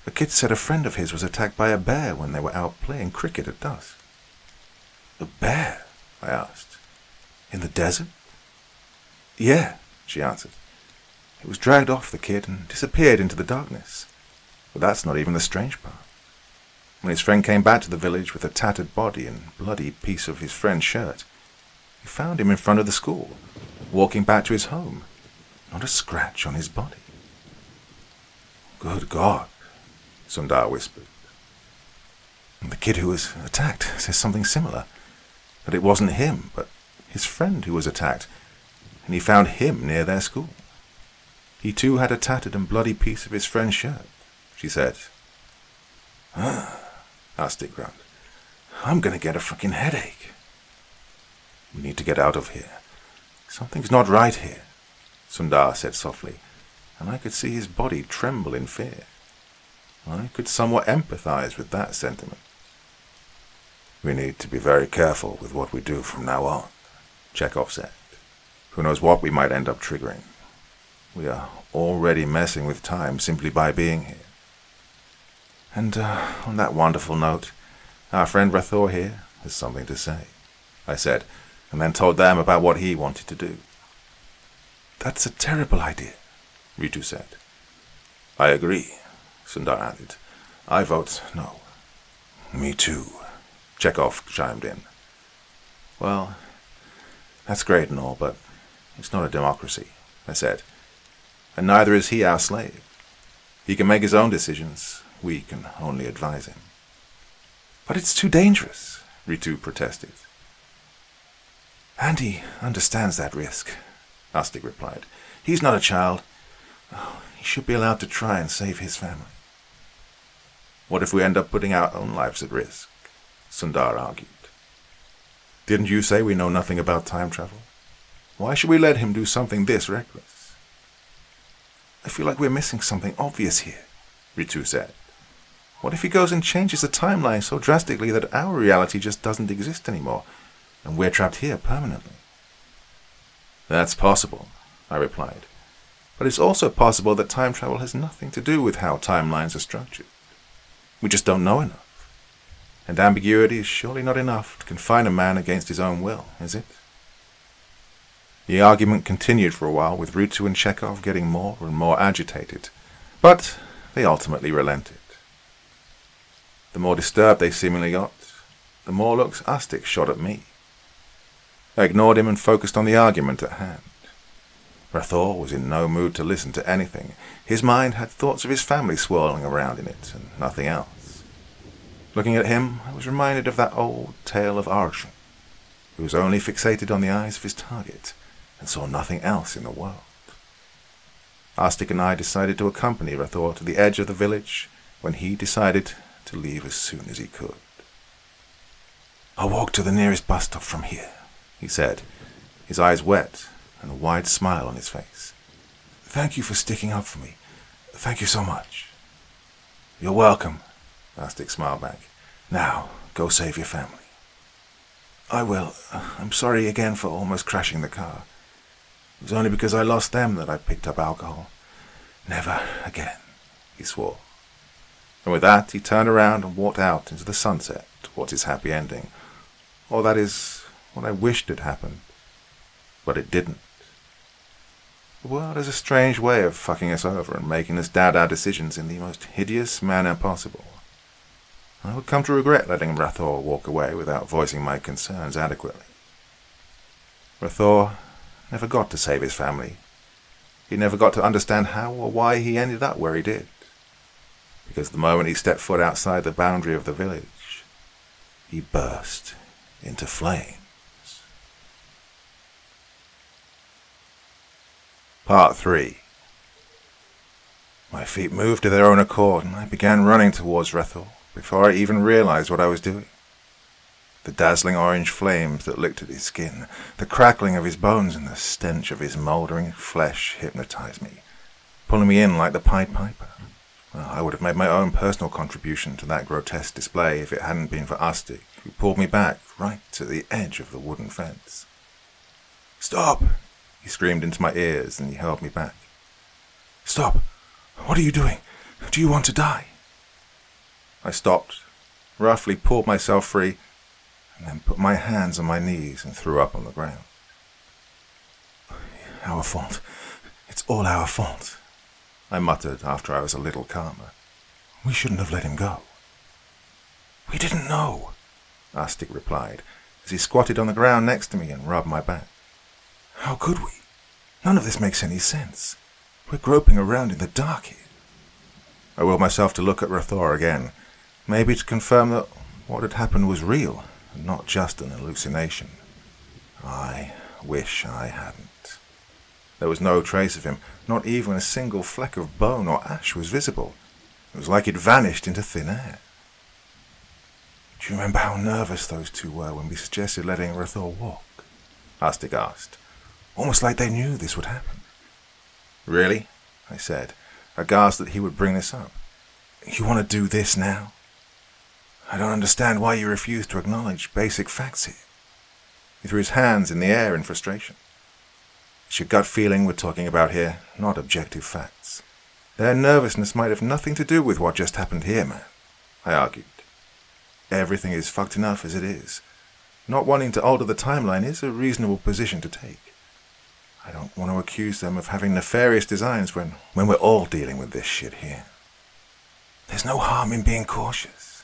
"The kid said a friend of his was attacked by a bear when they were out playing cricket at dusk." "A bear?" I asked. "In the desert?" "Yeah," she answered. "It was dragged off the kid and disappeared into the darkness. But that's not even the strange part. When his friend came back to the village with a tattered body and bloody piece of his friend's shirt, he found him in front of the school, walking back to his home. Not a scratch on his body." "Good God," Sundar whispered. "The kid who was attacked says something similar. That it wasn't him, but his friend who was attacked, and he found him near their school. He too had a tattered and bloody piece of his friend's shirt," she said. Astik groaned. "I'm gonna get a fucking headache." "We need to get out of here. Something's not right here," Sundar said softly, and I could see his body tremble in fear. I could somewhat empathize with that sentiment. "We need to be very careful with what we do from now on," Chekhov said. "Who knows what we might end up triggering. We are already messing with time simply by being here. And on that wonderful note, our friend Rathor here has something to say," I said, and then told them about what he wanted to do. "That's a terrible idea," Ritu said. "I agree," Sundar added. "I vote no." "Me too," Chekhov chimed in. "Well, that's great and all, but it's not a democracy," I said. "And neither is he our slave. He can make his own decisions. We can only advise him." "But it's too dangerous," Ritu protested. "And he understands that risk," Astik replied. "He's not a child. Oh, he should be allowed to try and save his family." "What if we end up putting our own lives at risk?" Sundar argued. "Didn't you say we know nothing about time travel? Why should we let him do something this reckless?" "I feel like we're missing something obvious here," Ritu said. "What if he goes and changes the timeline so drastically that our reality just doesn't exist anymore, and we're trapped here permanently?" "That's possible," I replied. "But it's also possible that time travel has nothing to do with how timelines are structured. We just don't know enough. And ambiguity is surely not enough to confine a man against his own will, is it?" The argument continued for a while, with Ritu and Chekhov getting more and more agitated, but they ultimately relented. The more disturbed they seemingly got, the more looks Astic shot at me. I ignored him and focused on the argument at hand. Rathor was in no mood to listen to anything. His mind had thoughts of his family swirling around in it, and nothing else. Looking at him, I was reminded of that old tale of Arjun, who was only fixated on the eyes of his target, and saw nothing else in the world. Astic and I decided to accompany Rathor to the edge of the village when he decided to leave as soon as he could. "I'll walk to the nearest bus stop from here," he said, his eyes wet and a wide smile on his face. "Thank you for sticking up for me. Thank you so much." "You're welcome," Astic smiled back. "Now, go save your family." "I will. I'm sorry again for almost crashing the car. It was only because I lost them that I picked up alcohol. Never again," he swore. And with that, he turned around and walked out into the sunset towards his happy ending. Or that is what I wished had happened. But it didn't. The world has a strange way of fucking us over and making us doubt our decisions in the most hideous manner possible. I would come to regret letting Rathor walk away without voicing my concerns adequately. Rathor never got to save his family. He never got to understand how or why he ended up where he did. Because the moment he stepped foot outside the boundary of the village, he burst into flames. Part 3. My feet moved of their own accord, and I began running towards Rathor before I even realized what I was doing. The dazzling orange flames that licked at his skin, the crackling of his bones, and the stench of his mouldering flesh hypnotized me, pulling me in like the Pied Piper. Well, I would have made my own personal contribution to that grotesque display if it hadn't been for Astic, who pulled me back right to the edge of the wooden fence. "Stop!" he screamed into my ears, and he held me back. "Stop! What are you doing? Do you want to die?" I stopped, roughly pulled myself free, and then put my hands on my knees and threw up on the ground. "Our fault. It's all our fault," I muttered after I was a little calmer. "We shouldn't have let him go." "We didn't know," Astic replied, as he squatted on the ground next to me and rubbed my back. "How could we? None of this makes any sense. We're groping around in the dark here." I willed myself to look at Rathor again, maybe to confirm that what had happened was real and not just an hallucination. I wish I hadn't. There was no trace of him, not even a single fleck of bone or ash was visible. It was like he'd vanished into thin air. "Do you remember how nervous those two were when we suggested letting Rathor walk?" Astic asked. "Almost like they knew this would happen." "Really?" I said, aghast that he would bring this up. "You want to do this now? I don't understand why you refuse to acknowledge basic facts here." He threw his hands in the air in frustration. "It's your gut feeling we're talking about here, not objective facts. Their nervousness might have nothing to do with what just happened here, man," I argued. "Everything is fucked enough as it is. Not wanting to alter the timeline is a reasonable position to take. I don't want to accuse them of having nefarious designs when we're all dealing with this shit here. There's no harm in being cautious."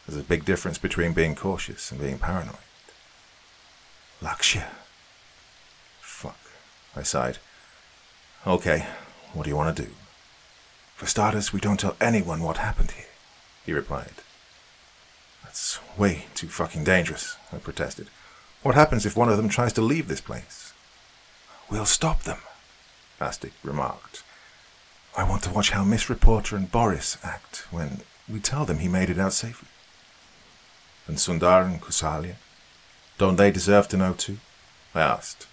There's a big difference between being cautious and being paranoid. "Lakshya." Fuck, I sighed. "Okay, what do you want to do?" "For starters, we don't tell anyone what happened here," he replied. "That's way too fucking dangerous," I protested. "What happens if one of them tries to leave this place?" "We'll stop them," Astic remarked. "I want to watch how Miss Reporter and Boris act when we tell them he made it out safely." "And Sundar and Kusalia? Don't they deserve to know too?" I asked.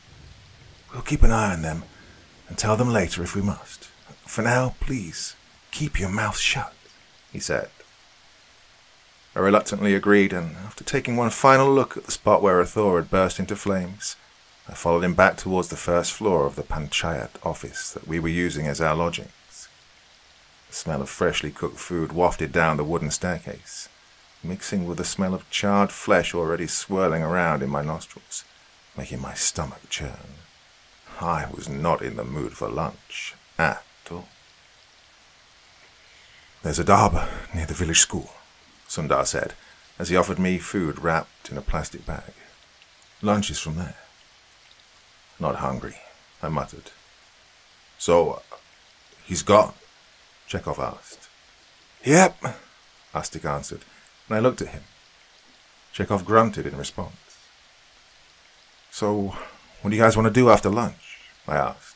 "We'll keep an eye on them and tell them later if we must. For now, please, keep your mouth shut," he said. I reluctantly agreed, and after taking one final look at the spot where Rathor had burst into flames, I followed him back towards the first floor of the Panchayat office that we were using as our lodgings. The smell of freshly cooked food wafted down the wooden staircase, mixing with the smell of charred flesh already swirling around in my nostrils, making my stomach churn. I was not in the mood for lunch at all. "There's a dhaba near the village school," Sundar said, as he offered me food wrapped in a plastic bag. Lunch is from there. Not hungry, I muttered. So, he's gone? Chekhov asked. Yep, Astik answered, and I looked at him. Chekhov grunted in response. So, what do you guys want to do after lunch? I asked.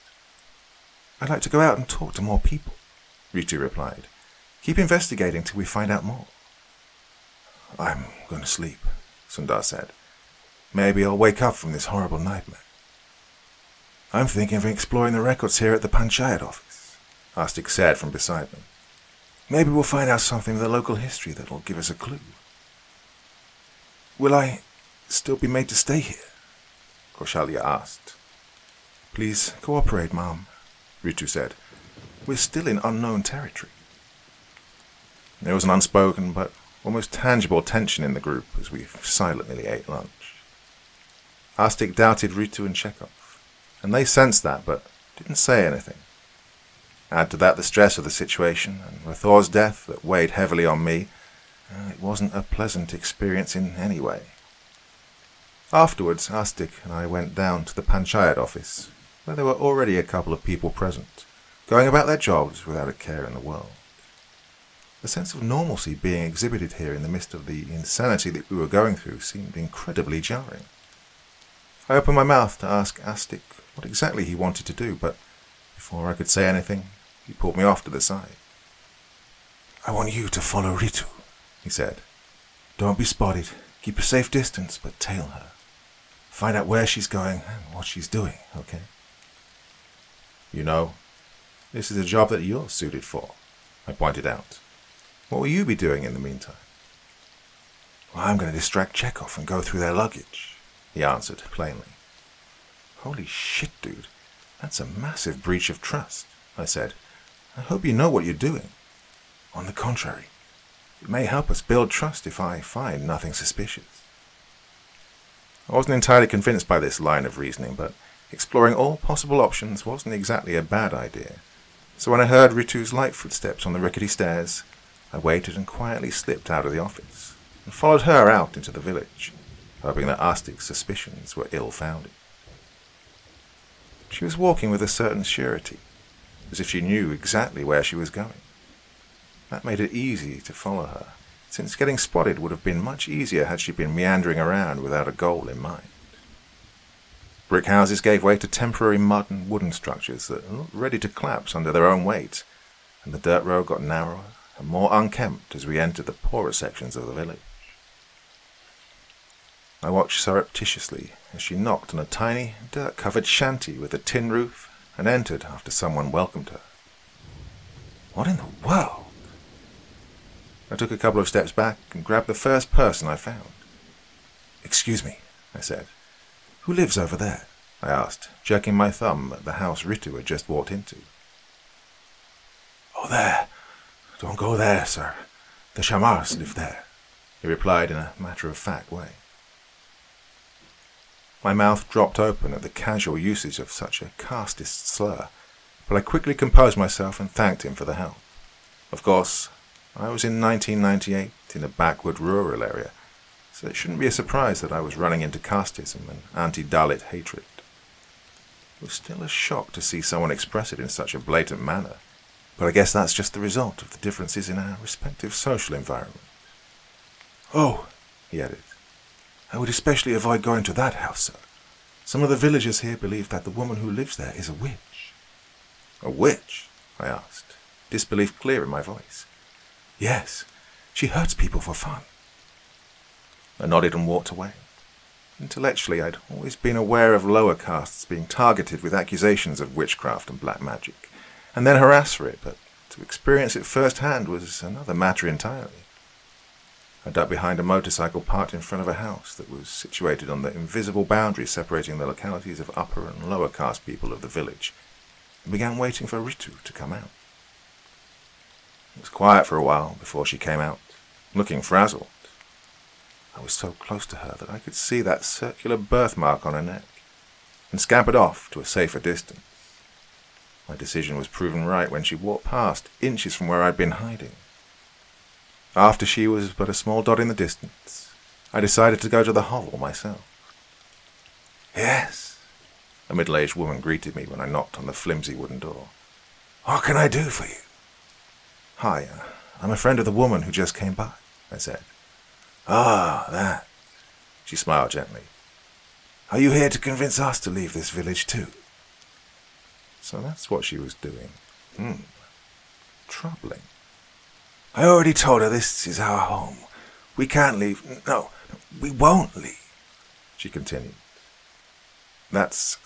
I'd like to go out and talk to more people, Ritu replied. Keep investigating till we find out more. I'm going to sleep, Sundar said. Maybe I'll wake up from this horrible nightmare. I'm thinking of exploring the records here at the Panchayat office, Astik said from beside me. Maybe we'll find out something of the local history that'll give us a clue. Will I still be made to stay here? Kaushalya asked. Please cooperate, Mom, Ritu said. We're still in unknown territory. There was an unspoken but almost tangible tension in the group as we silently ate lunch. Astik doubted Ritu and Chekhov, and they sensed that but didn't say anything. Add to that the stress of the situation and Rathor's death that weighed heavily on me, it wasn't a pleasant experience in any way. Afterwards, Astik and I went down to the Panchayat office, where there were already a couple of people present, going about their jobs without a care in the world. The sense of normalcy being exhibited here in the midst of the insanity that we were going through seemed incredibly jarring. I opened my mouth to ask Astik what exactly he wanted to do, but before I could say anything, he pulled me off to the side. I want you to follow Ritu, he said. Don't be spotted. Keep a safe distance, but tail her. Find out where she's going and what she's doing, okay? You know, this is a job that you're suited for, I pointed out. What will you be doing in the meantime? Well, I'm going to distract Chekhov and go through their luggage, he answered plainly. Holy shit, dude. That's a massive breach of trust, I said. I hope you know what you're doing. On the contrary, it may help us build trust if I find nothing suspicious. I wasn't entirely convinced by this line of reasoning, but exploring all possible options wasn't exactly a bad idea. So when I heard Ritu's light footsteps on the rickety stairs, I waited and quietly slipped out of the office and followed her out into the village, hoping that Astik's suspicions were ill-founded. She was walking with a certain surety, as if she knew exactly where she was going. That made it easy to follow her, since getting spotted would have been much easier had she been meandering around without a goal in mind. Brick houses gave way to temporary mud and wooden structures that looked ready to collapse under their own weight, and the dirt road got narrower and more unkempt as we entered the poorer sections of the village. I watched surreptitiously as she knocked on a tiny, dirt-covered shanty with a tin roof and entered after someone welcomed her. What in the world? I took a couple of steps back and grabbed the first person I found. Excuse me, I said. Who lives over there? I asked, jerking my thumb at the house Ritu had just walked into. Oh, there. Don't go there, sir. The Shamars live there, he replied in a matter-of-fact way. My mouth dropped open at the casual usage of such a casteist slur, but I quickly composed myself and thanked him for the help. Of course, I was in 1998 in a backward rural area, so it shouldn't be a surprise that I was running into casteism and anti-Dalit hatred. It was still a shock to see someone express it in such a blatant manner, but I guess that's just the result of the differences in our respective social environment. Oh, he added, I would especially avoid going to that house, sir. Some of the villagers here believe that the woman who lives there is a witch. A witch? I asked, disbelief clear in my voice. Yes, she hurts people for fun. I nodded and walked away. Intellectually, I'd always been aware of lower castes being targeted with accusations of witchcraft and black magic, and then harassed for it, but to experience it firsthand was another matter entirely. I ducked behind a motorcycle parked in front of a house that was situated on the invisible boundary separating the localities of upper and lower caste people of the village, and began waiting for Ritu to come out. It was quiet for a while before she came out, looking frazzled. I was so close to her that I could see that circular birthmark on her neck, and scampered off to a safer distance. My decision was proven right when she walked past, inches from where I'd been hiding. After she was but a small dot in the distance, I decided to go to the hovel myself. "Yes," a middle-aged woman greeted me when I knocked on the flimsy wooden door. "What can I do for you?" "Hi, I'm a friend of the woman who just came by," I said. "Ah, that." She smiled gently. "Are you here to convince us to leave this village too?" So that's what she was doing. Troubling. "I already told her this is our home. We can't leave. No, we won't leave," she continued. "That's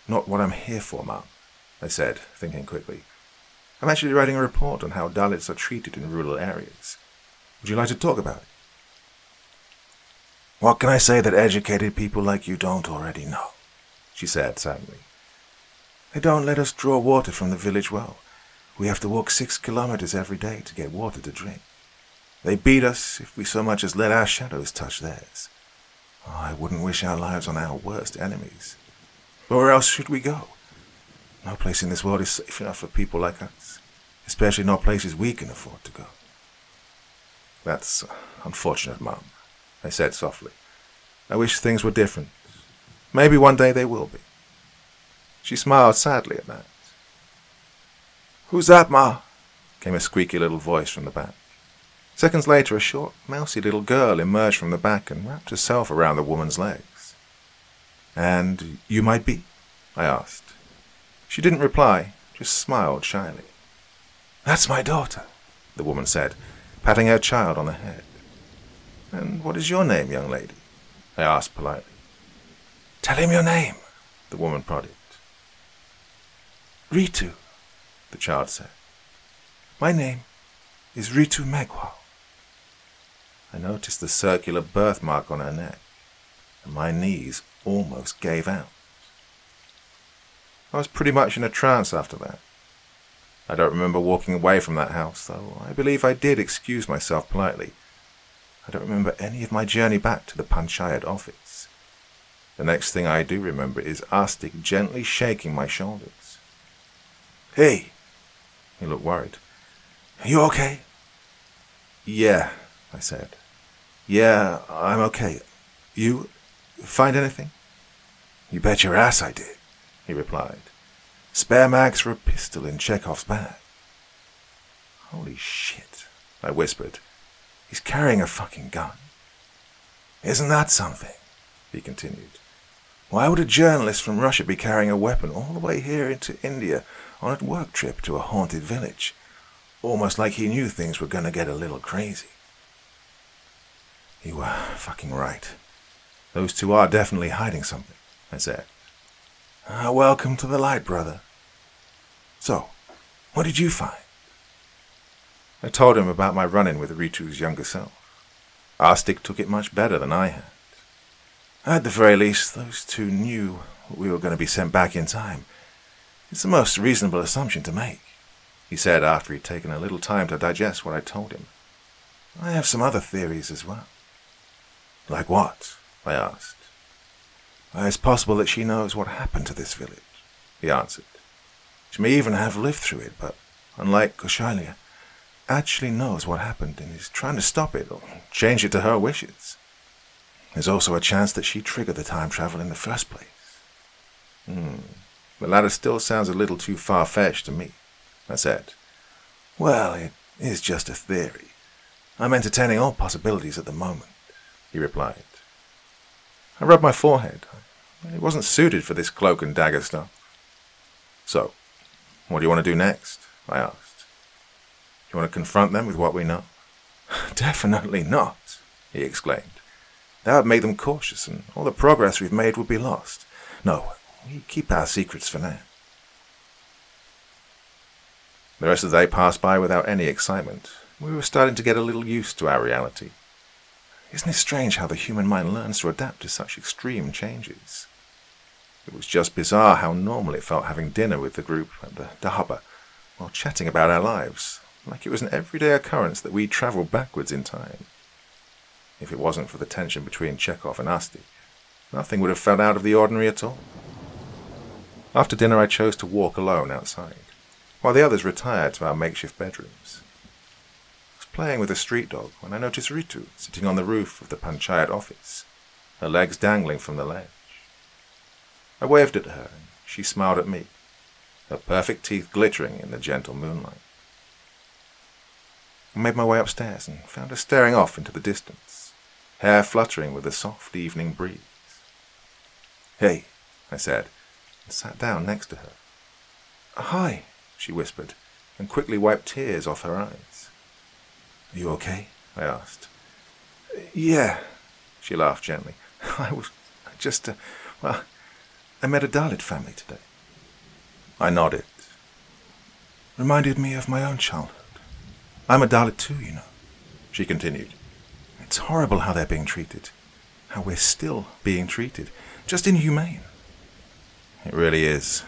not what I'm here for, Mum," I said, thinking quickly. "I'm actually writing a report on how Dalits are treated in rural areas. Would you like to talk about it?" "What can I say that educated people like you don't already know?" she said sadly. "They don't let us draw water from the village well. We have to walk 6 kilometers every day to get water to drink. They beat us if we so much as let our shadows touch theirs. Oh, I wouldn't wish our lives on our worst enemies. But where else should we go? No place in this world is safe enough for people like us, especially not places we can afford to go." "That's unfortunate, Mum," I said softly. "I wish things were different. Maybe one day they will be." She smiled sadly at that. "Who's that, Ma?" came a squeaky little voice from the back. Seconds later, a short, mousy little girl emerged from the back and wrapped herself around the woman's legs. "And you might be?" I asked. She didn't reply, just smiled shyly. "That's my daughter," the woman said, patting her child on the head. "And what is your name, young lady?" I asked politely. "Tell him your name," the woman prodded. "Ritu," the child said. "My name is Ritu Megwal." I noticed the circular birthmark on her neck, and my knees almost gave out. I was pretty much in a trance after that. I don't remember walking away from that house, though I believe I did excuse myself politely. I don't remember any of my journey back to the Panchayat office. The next thing I do remember is Arstic gently shaking my shoulders. "Hey," he looked worried. "Are you okay?" "Yeah," I said. "Yeah, I'm okay. You find anything?" "You bet your ass I did," he replied. "Spare mags for a pistol in Chekhov's bag." "Holy shit," I whispered. "He's carrying a fucking gun." "Isn't that something?" he continued. "Why would a journalist from Russia be carrying a weapon all the way here into India on a work trip to a haunted village? Almost like he knew things were going to get a little crazy." "You were fucking right. Those two are definitely hiding something," I said. "Welcome to the light, brother. So, what did you find?" I told him about my run-in with Ritu's younger self. Arstic took it much better than I had. At the very least, those two knew we were going to be sent back in time. It's the most reasonable assumption to make, he said after he'd taken a little time to digest what I told him. "I have some other theories as well." "Like what?" I asked. "It's possible that she knows what happened to this village," he answered. "She may even have lived through it, but, unlike Koshalia, actually knows what happened and is trying to stop it or change it to her wishes. There's also a chance that she triggered the time travel in the first place." The latter still sounds a little too far-fetched to me, I said. "Well, it is just a theory. I'm entertaining all possibilities at the moment," he replied. I rubbed my forehead. It wasn't suited for this cloak and dagger stuff. "So, what do you want to do next?" I asked. "Do you want to confront them with what we know?" "Definitely not," he exclaimed. "That would make them cautious, and all the progress we've made would be lost. No, we keep our secrets for now." The rest of the day passed by without any excitement. We were starting to get a little used to our reality. Isn't it strange how the human mind learns to adapt to such extreme changes? It was just bizarre how normal it felt having dinner with the group at the dhaba while chatting about our lives, like it was an everyday occurrence that we travelled backwards in time. If it wasn't for the tension between Chekhov and Arstic, nothing would have felt out of the ordinary at all. After dinner I chose to walk alone outside, while the others retired to our makeshift bedrooms. It was playing with a street dog when I noticed Ritu sitting on the roof of the panchayat office, her legs dangling from the ledge. I waved at her, and she smiled at me, her perfect teeth glittering in the gentle moonlight. I made my way upstairs and found her staring off into the distance, hair fluttering with the soft evening breeze. "Hey," I said, and sat down next to her. "Hi," she whispered, and quickly wiped tears off her eyes. "Are you okay?" I asked. "Yeah," she laughed gently. I met a Dalit family today." I nodded. "Reminded me of my own childhood. I'm a Dalit too, you know," she continued. "It's horrible how they're being treated. How we're still being treated. Just inhumane." "It really is.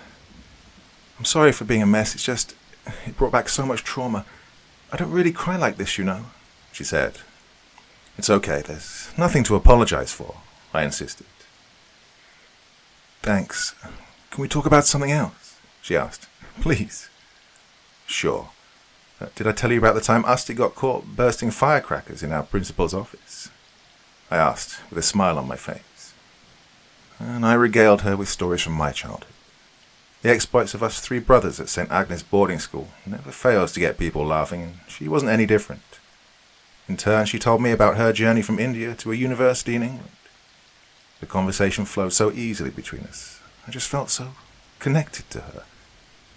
I'm sorry for being a mess. It's just, it brought back so much trauma. I don't really cry like this, you know," she said. "It's okay. There's nothing to apologize for," I insisted. "Thanks. Can we talk about something else?" she asked. "Please." "Sure. Did I tell you about the time Asti got caught bursting firecrackers in our principal's office?" I asked, with a smile on my face. And I regaled her with stories from my childhood. The exploits of us three brothers at St. Agnes boarding school never fails to get people laughing, and she wasn't any different. In turn, she told me about her journey from India to a university in England. The conversation flowed so easily between us. I just felt so connected to her,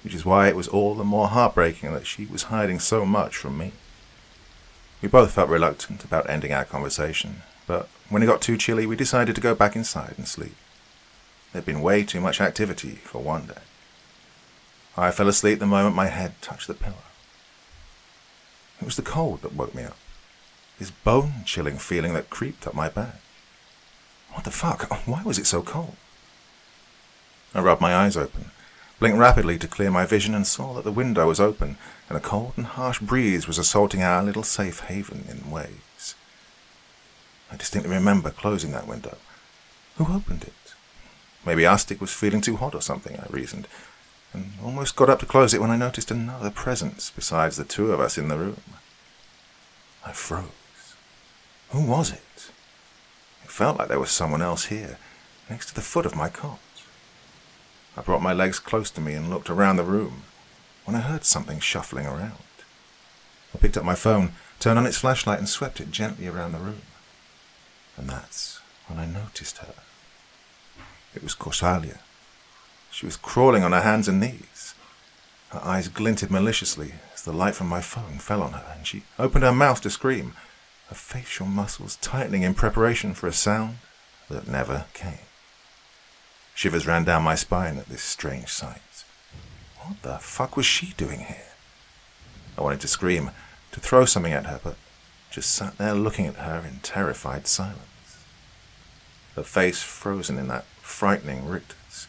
which is why it was all the more heartbreaking that she was hiding so much from me. We both felt reluctant about ending our conversation, but when it got too chilly, we decided to go back inside and sleep. There'd been way too much activity for one day. I fell asleep the moment my head touched the pillow. It was the cold that woke me up, this bone-chilling feeling that creeped up my back. What the fuck? Why was it so cold? I rubbed my eyes open, blinked rapidly to clear my vision, and saw that the window was open and a cold and harsh breeze was assaulting our little safe haven in waves. I distinctly remember closing that window. Who opened it? Maybe Astik was feeling too hot or something, I reasoned, and almost got up to close it when I noticed another presence besides the two of us in the room. I froze. Who was it? It felt like there was someone else here, next to the foot of my cot. I brought my legs close to me and looked around the room, when I heard something shuffling around. I picked up my phone, turned on its flashlight, and swept it gently around the room. And that's when I noticed her. It was Kausalya. She was crawling on her hands and knees. Her eyes glinted maliciously as the light from my phone fell on her, and she opened her mouth to scream, her facial muscles tightening in preparation for a sound that never came. Shivers ran down my spine at this strange sight. What the fuck was she doing here? I wanted to scream, to throw something at her, but just sat there looking at her in terrified silence. Her face frozen in that frightening rictus.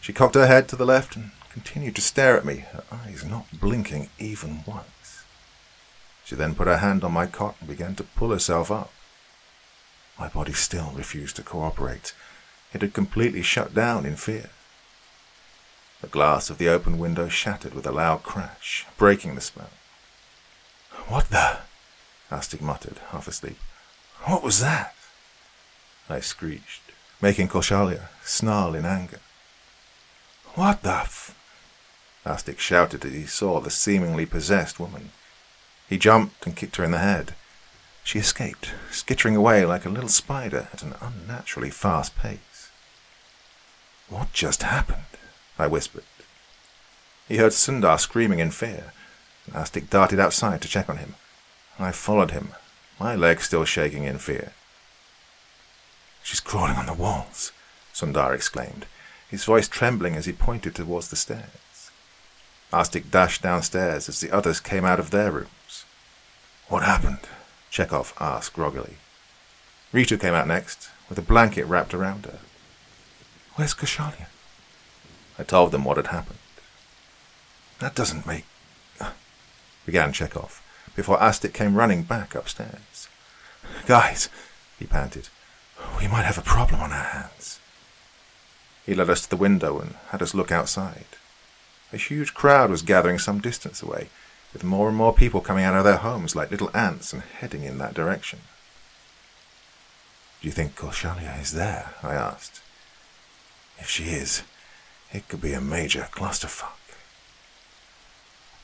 She cocked her head to the left and continued to stare at me, her eyes not blinking even once. She then put her hand on my cot and began to pull herself up. My body still refused to cooperate. It had completely shut down in fear. The glass of the open window shattered with a loud crash, breaking the spell. "What the?" Astik muttered, half asleep. "What was that?" I screeched, making Kausalya snarl in anger. "What the f—" Astik shouted as he saw the seemingly possessed woman. He jumped and kicked her in the head. She escaped, skittering away like a little spider at an unnaturally fast pace. "What just happened?" I whispered. He heard Sundar screaming in fear, and Astik darted outside to check on him. I followed him, my legs still shaking in fear. "She's crawling on the walls," Sundar exclaimed, his voice trembling as he pointed towards the stairs. Astik dashed downstairs as the others came out of their rooms. "What happened?" Chekhov asked groggily. Ritu came out next, with a blanket wrapped around her. "Where's Kausalya?" I told them what had happened. "That doesn't make—" began Chekhov, before Astik came running back upstairs. "Guys," he panted, "we might have a problem on our hands." He led us to the window and had us look outside. A huge crowd was gathering some distance away, with more and more people coming out of their homes like little ants and heading in that direction. "Do you think Korshalia is there?" I asked. "If she is, it could be a major clusterfuck."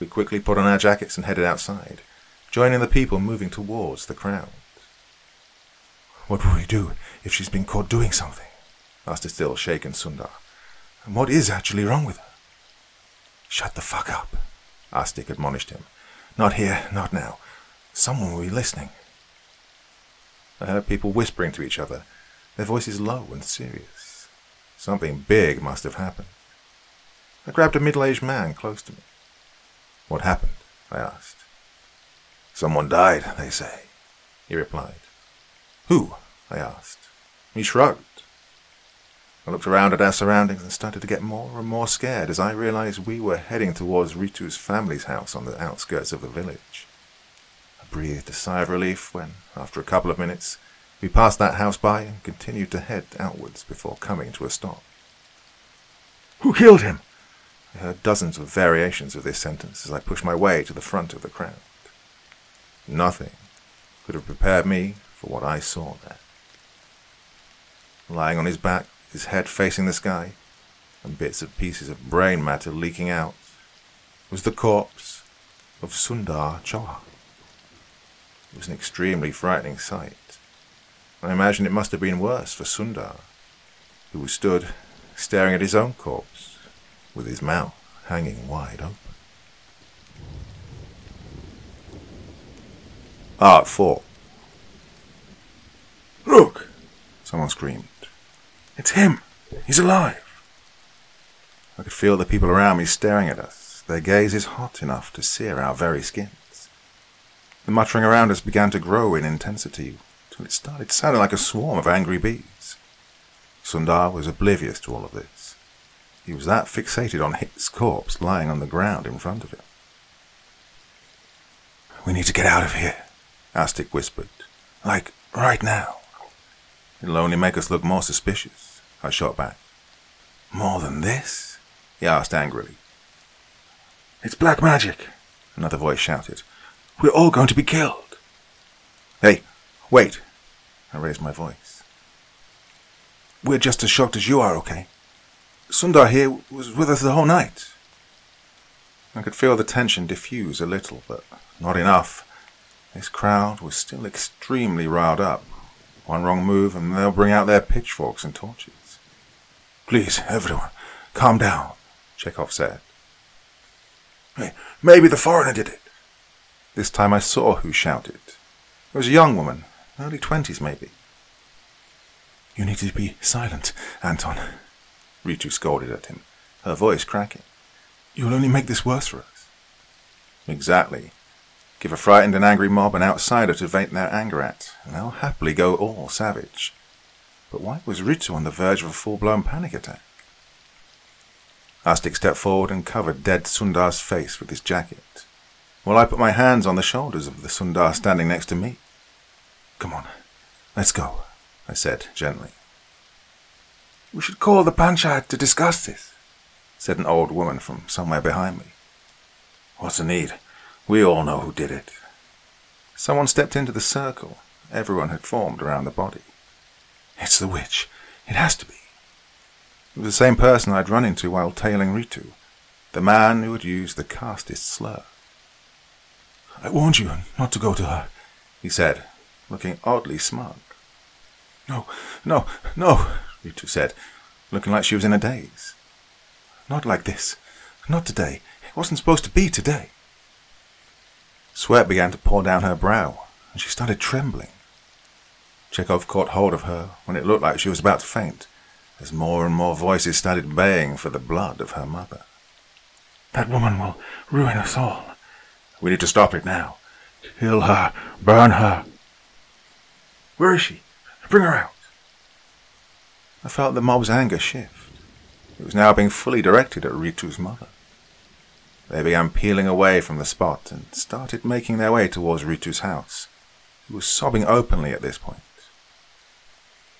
We quickly put on our jackets and headed outside, joining the people moving towards the crowd. "What will we do if she's been caught doing something?" asked a still shaken Sundar. "And what is actually wrong with her?" "Shut the fuck up," Astik admonished him. "Not here, not now. Someone will be listening." I heard people whispering to each other, their voices low and serious. Something big must have happened. I grabbed a middle-aged man close to me. "What happened?" I asked. "Someone died, they say," he replied. "Who?" I asked. He shrugged. I looked around at our surroundings and started to get more and more scared as I realized we were heading towards Ritu's family's house on the outskirts of the village. I breathed a sigh of relief when, after a couple of minutes, we passed that house by and continued to head outwards before coming to a stop. "Who killed him?" I heard dozens of variations of this sentence as I pushed my way to the front of the crowd. Nothing could have prepared me for what I saw there. Lying on his back, his head facing the sky, and bits and pieces of brain matter leaking out, was the corpse of Sundar Chauhan. It was an extremely frightening sight. I imagine it must have been worse for Sundar, who was stood staring at his own corpse, with his mouth hanging wide open. Art 4. "Look!" someone screamed. "It's him! He's alive!" I could feel the people around me staring at us, their gazes hot enough to sear our very skins. The muttering around us began to grow in intensity, till it started sounding like a swarm of angry bees. Sundar was oblivious to all of this. He was that fixated on his corpse lying on the ground in front of him. "We need to get out of here," Astik whispered. "Like, right now." "It'll only make us look more suspicious," I shot back. "More than this?" he asked angrily. "It's black magic," another voice shouted. "We're all going to be killed." "Hey, wait," I raised my voice. "We're just as shocked as you are, okay? Sundar here was with us the whole night." I could feel the tension diffuse a little, but not enough. This crowd was still extremely riled up. One wrong move and they'll bring out their pitchforks and torches. "Please, everyone, calm down," Chekhov said. "Hey, maybe the foreigner did it." This time I saw who shouted. It was a young woman, early 20s maybe. "You need to be silent, Anton," Ritu scolded at him, her voice cracking. "You'll only make this worse for us." "Exactly. Give a frightened and angry mob an outsider to vent their anger at, and they'll happily go all savage. But why was Ritu on the verge of a full-blown panic attack?" Astik stepped forward and covered dead Sundar's face with his jacket, while I put my hands on the shoulders of the Sundar standing next to me. "Come on, let's go," I said gently. "We should call the panchayat to discuss this," said an old woman from somewhere behind me. "What's the need? We all know who did it." Someone stepped into the circle everyone had formed around the body. "It's the witch. It has to be." It was the same person I'd run into while tailing Ritu, the man who had used the casteist slur. "I warned you not to go to her," he said, looking oddly smug. No, Ritu said, looking like she was in a daze. "Not like this. Not today. It wasn't supposed to be today." Sweat began to pour down her brow, and she started trembling. Chekhov caught hold of her when it looked like she was about to faint, as more and more voices started baying for the blood of her mother. "That woman will ruin us all. We need to stop it now. Kill her. Burn her." "Where is she? Bring her out." I felt the mob's anger shift. It was now being fully directed at Ritu's mother. They began peeling away from the spot and started making their way towards Ritu's house, who was sobbing openly at this point.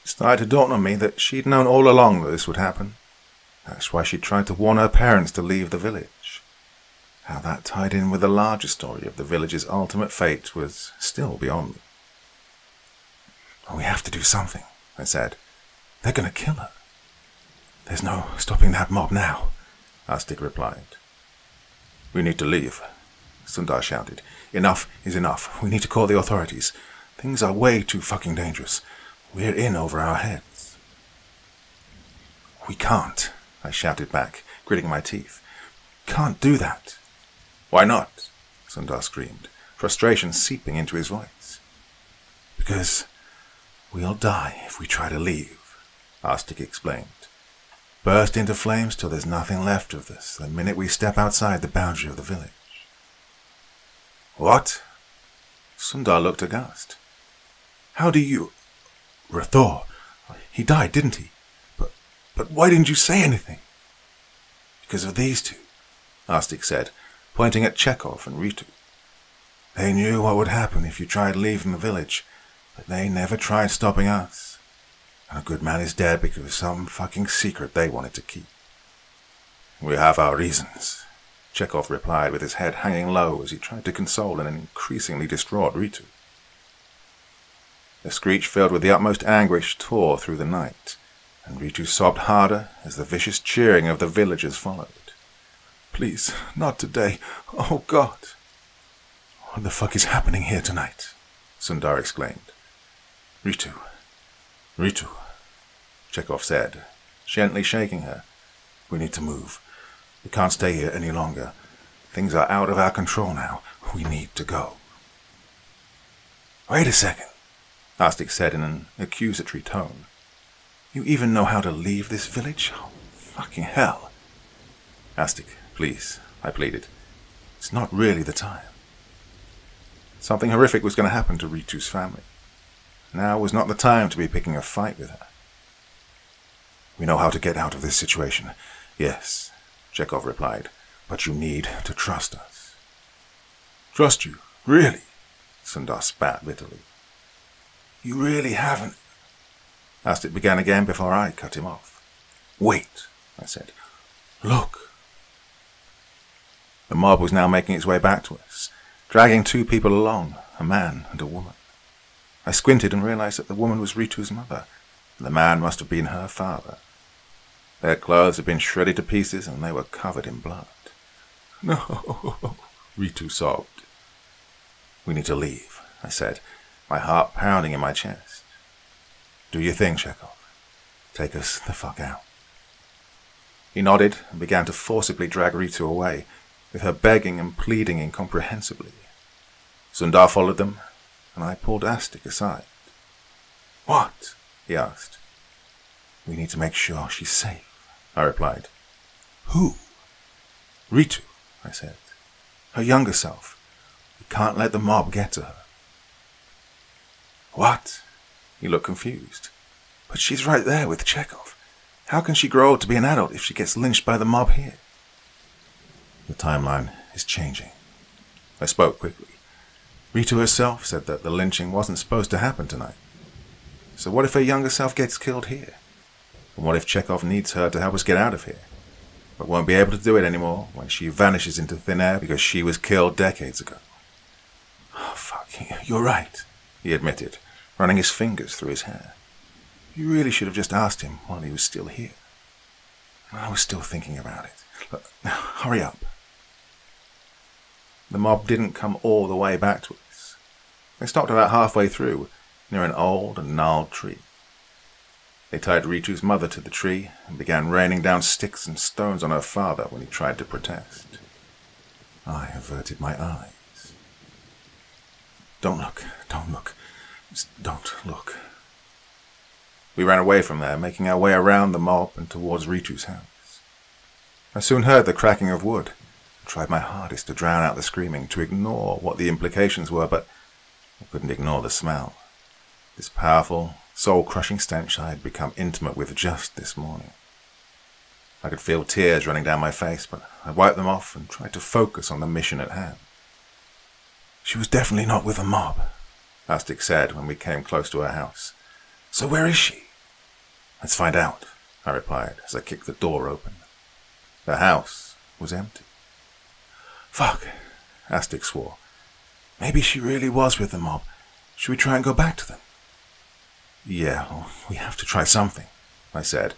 It started to dawn on me that she'd known all along that this would happen. That's why she tried to warn her parents to leave the village. How that tied in with the larger story of the village's ultimate fate was still beyond me. "We have to do something," I said. "They're going to kill her." "There's no stopping that mob now," Astic replied. "We need to leave," Sundar shouted. "Enough is enough. We need to call the authorities. Things are way too fucking dangerous. We're in over our heads." "We can't," I shouted back, gritting my teeth. "Can't do that." "Why not?" Sundar screamed, frustration seeping into his voice. "Because we'll die if we try to leave," Astic explained. "Burst into flames till there's nothing left of this the minute we step outside the boundary of the village." "What?" Sundar looked aghast. "How do you... Rathor, he died, didn't he? But why didn't you say anything?" "Because of these two," Astic said, pointing at Chekhov and Ritu. "They knew what would happen if you tried leaving the village, but they never tried stopping us. And a good man is dead because of some fucking secret they wanted to keep." "We have our reasons," Chekhov replied with his head hanging low as he tried to console an increasingly distraught Ritu. The screech filled with the utmost anguish tore through the night, and Ritu sobbed harder as the vicious cheering of the villagers followed. "Please, not today. Oh, God." "What the fuck is happening here tonight?" Sundar exclaimed. Ritu, Chekhov said, gently shaking her. "We need to move. We can't stay here any longer. Things are out of our control now. We need to go." "Wait a second," Astic said in an accusatory tone. "You even know how to leave this village? Oh, fucking hell." "Astic, please," I pleaded. "It's not really the time." Something horrific was going to happen to Ritu's family. Now was not the time to be picking a fight with her. "We know how to get out of this situation." "Yes," Chekhov replied, "but you need to trust us." "Trust you? Really?" Sundar spat bitterly. "You really haven't..." Astic began again before I cut him off. "Wait," I said. "Look." The mob was now making its way back to us, dragging two people along, a man and a woman. I squinted and realized that the woman was Ritu's mother, and the man must have been her father. Their clothes had been shredded to pieces, and they were covered in blood. "No," Ritu sobbed. "We need to leave," I said, my heart pounding in my chest. "Do your thing, Chekhov. Take us the fuck out." He nodded and began to forcibly drag Ritu away, with her begging and pleading incomprehensibly. Sundar followed them, and I pulled Astic aside. "What?" he asked. "We need to make sure she's safe," I replied. "Who?" "Ritu," I said. "Her younger self. We can't let the mob get to her." "What?" He looked confused. "But she's right there with Chekhov. How can she grow to be an adult if she gets lynched by the mob here?" "The timeline is changing." I spoke quickly. Ritu herself said that the lynching wasn't supposed to happen tonight. So what if her younger self gets killed here? And what if Chekhov needs her to help us get out of here, but won't be able to do it anymore when she vanishes into thin air because she was killed decades ago? "Oh, fuck, you're right," he admitted, running his fingers through his hair. "You really should have just asked him while he was still here." I was still thinking about it. Look, now, hurry up. The mob didn't come all the way back to us. They stopped about halfway through, near an old and gnarled tree. They tied Ritu's mother to the tree and began raining down sticks and stones on her father when he tried to protest. I averted my eyes. Don't look. Just don't look." We ran away from there, making our way around the mob and towards Ritu's house. I soon heard the cracking of wood, and tried my hardest to drown out the screaming, to ignore what the implications were, but I couldn't ignore the smell. This powerful, soul-crushing stench I had become intimate with just this morning. I could feel tears running down my face, but I wiped them off and tried to focus on the mission at hand. "She was definitely not with the mob," Astic said when we came close to her house. "So where is she?" "Let's find out," I replied as I kicked the door open. The house was empty. Fuck, Astic swore. Maybe she really was with the mob. Should we try and go back to them? Yeah, well, we have to try something, I said,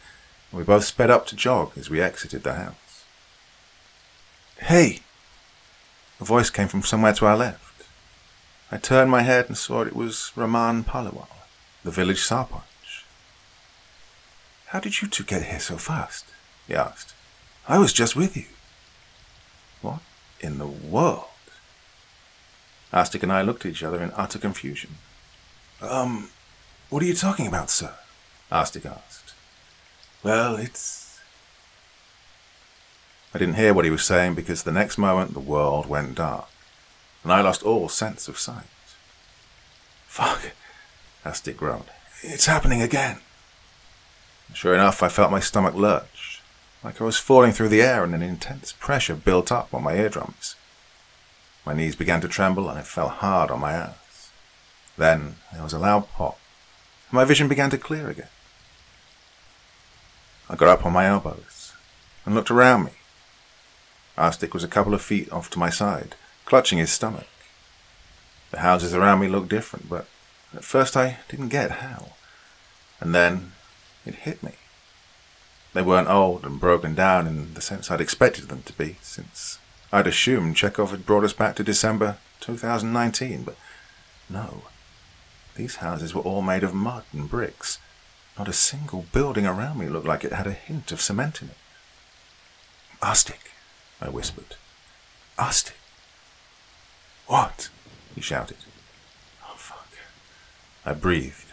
and we both sped up to jog as we exited the house. Hey! A voice came from somewhere to our left. I turned my head and saw it was Raman Paliwal, the village sarpanch. How did you two get here so fast? He asked. I was just with you. What in the world? Astic and I looked at each other in utter confusion. What are you talking about, sir? Astic asked. Well, it's... I didn't hear what he was saying because the next moment the world went dark, and I lost all sense of sight. Fuck, Astic groaned. It's happening again. Sure enough, I felt my stomach lurch, like I was falling through the air and an intense pressure built up on my eardrums. My knees began to tremble and I fell hard on my ass. Then there was a loud pop, and my vision began to clear again. I got up on my elbows and looked around me. Astic was a couple of feet off to my side, clutching his stomach. The houses around me looked different, but at first I didn't get how. And then it hit me. They weren't old and broken down in the sense I'd expected them to be, since I'd assumed Chekhov had brought us back to December 2019, but no. These houses were all made of mud and bricks. Not a single building around me looked like it had a hint of cement in it. Astic, I whispered. Astic. What? He shouted. Oh, fuck. I breathed.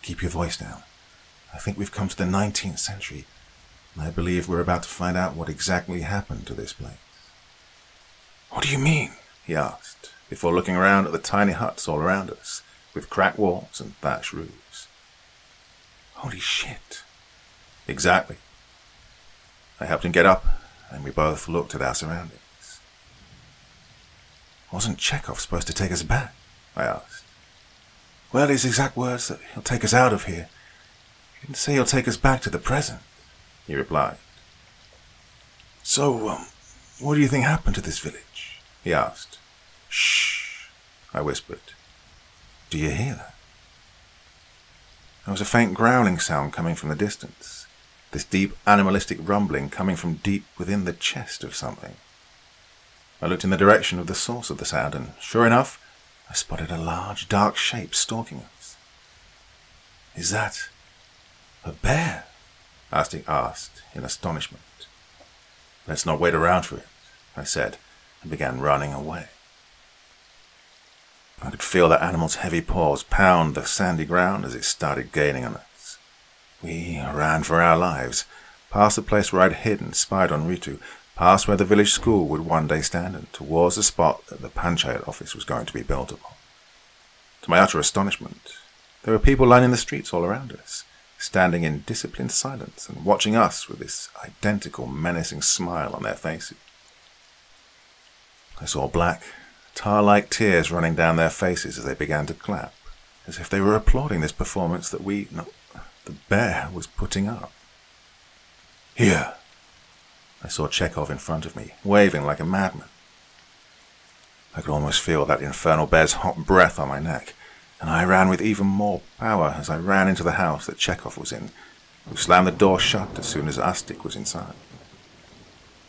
Keep your voice down. I think we've come to the 19th century, and I believe we're about to find out what exactly happened to this place. What do you mean? He asked, before looking around at the tiny huts all around us, with cracked walls and thatched roofs. Holy shit. Exactly. I helped him get up, and we both looked at our surroundings. Wasn't Chekhov supposed to take us back? I asked. Well, his exact words that he'll take us out of here. He didn't say he'll take us back to the present, he replied. So, what do you think happened to this village? He asked. Shh, I whispered. Do you hear that? There was a faint growling sound coming from the distance, this deep animalistic rumbling coming from deep within the chest of something. I looked in the direction of the source of the sound, and sure enough, I spotted a large, dark shape stalking us. Is that a bear? Astic asked in astonishment. Let's not wait around for it, I said, and began running away. I could feel that animal's heavy paws pound the sandy ground as it started gaining on us. We ran for our lives, past the place where I'd hid and spied on Ritu, past where the village school would one day stand, and towards the spot that the panchayat office was going to be built upon. To my utter astonishment, there were people lining the streets all around us, standing in disciplined silence and watching us with this identical menacing smile on their faces. I saw black, tar-like tears running down their faces as they began to clap, as if they were applauding this performance that the bear was putting up. Here! I saw Chekhov in front of me, waving like a madman. I could almost feel that infernal bear's hot breath on my neck, and I ran with even more power as I ran into the house that Chekhov was in, who slammed the door shut as soon as Astic was inside.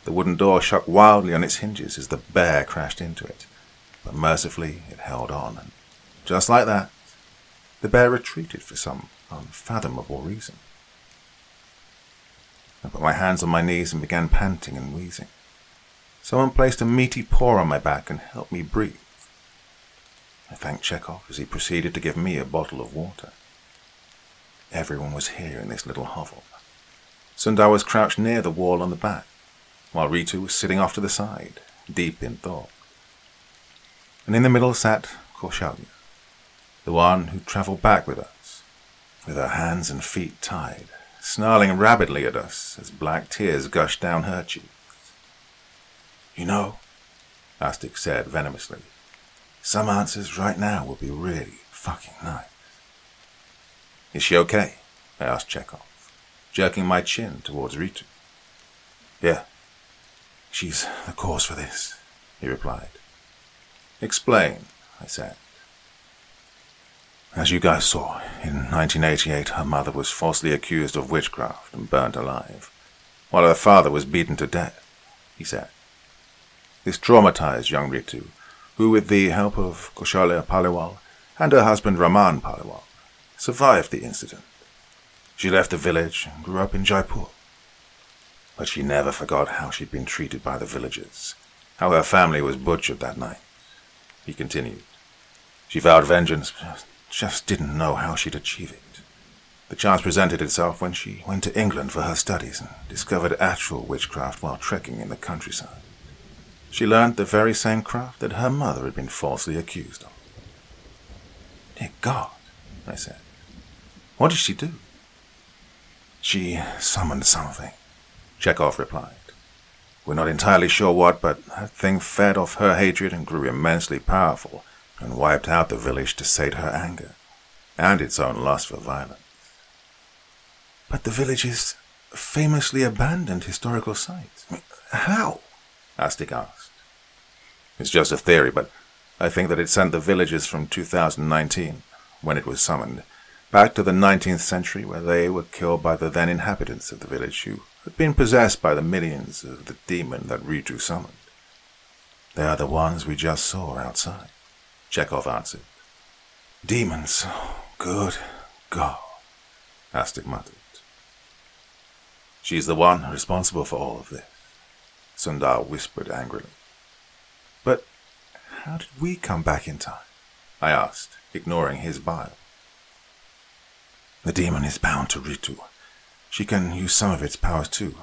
The wooden door shook wildly on its hinges as the bear crashed into it, but mercifully it held on, and just like that, the bear retreated for some unfathomable reason. I put my hands on my knees and began panting and wheezing. Someone placed a meaty paw on my back and helped me breathe. I thanked Chekhov as he proceeded to give me a bottle of water. Everyone was here in this little hovel. Sundar was crouched near the wall on the back, while Ritu was sitting off to the side, deep in thought. And in the middle sat Korshavya, the one who travelled back with us, with her hands and feet tied, snarling rabidly at us as black tears gushed down her cheeks. You know, Astic said venomously, some answers right now would be really fucking nice. Is she okay? I asked Chekhov, jerking my chin towards Ritu. Yeah, she's the cause for this, he replied. Explain, I said. As you guys saw, in 1988 her mother was falsely accused of witchcraft and burnt alive, while her father was beaten to death, he said. This traumatized young Ritu, who with the help of Kaushalya Paliwal and her husband Raman Paliwal, survived the incident. She left the village and grew up in Jaipur. But she never forgot how she'd been treated by the villagers, how her family was butchered that night, he continued. She vowed vengeance, just didn't know how she'd achieve it. The chance presented itself when she went to England for her studies and discovered actual witchcraft while trekking in the countryside. She learned the very same craft that her mother had been falsely accused of. Dear God, I said. What did she do? She summoned something, Chekhov replied. We're not entirely sure what, but that thing fed off her hatred and grew immensely powerful and wiped out the village to sate her anger and its own lust for violence. But the village is a famously abandoned historical site. How? Astic asked. It's just a theory, but I think that it sent the villagers from 2019, when it was summoned, back to the 19th century where they were killed by the then inhabitants of the village who had been possessed by the millions of the demon that Ritu summoned. They are the ones we just saw outside, Chekhov answered. Demons, oh, good God, Astic muttered. She's the one responsible for all of this, Sundar whispered angrily. But how did we come back in time? I asked, ignoring his bile. The demon is bound to Ritu. She can use some of its powers too,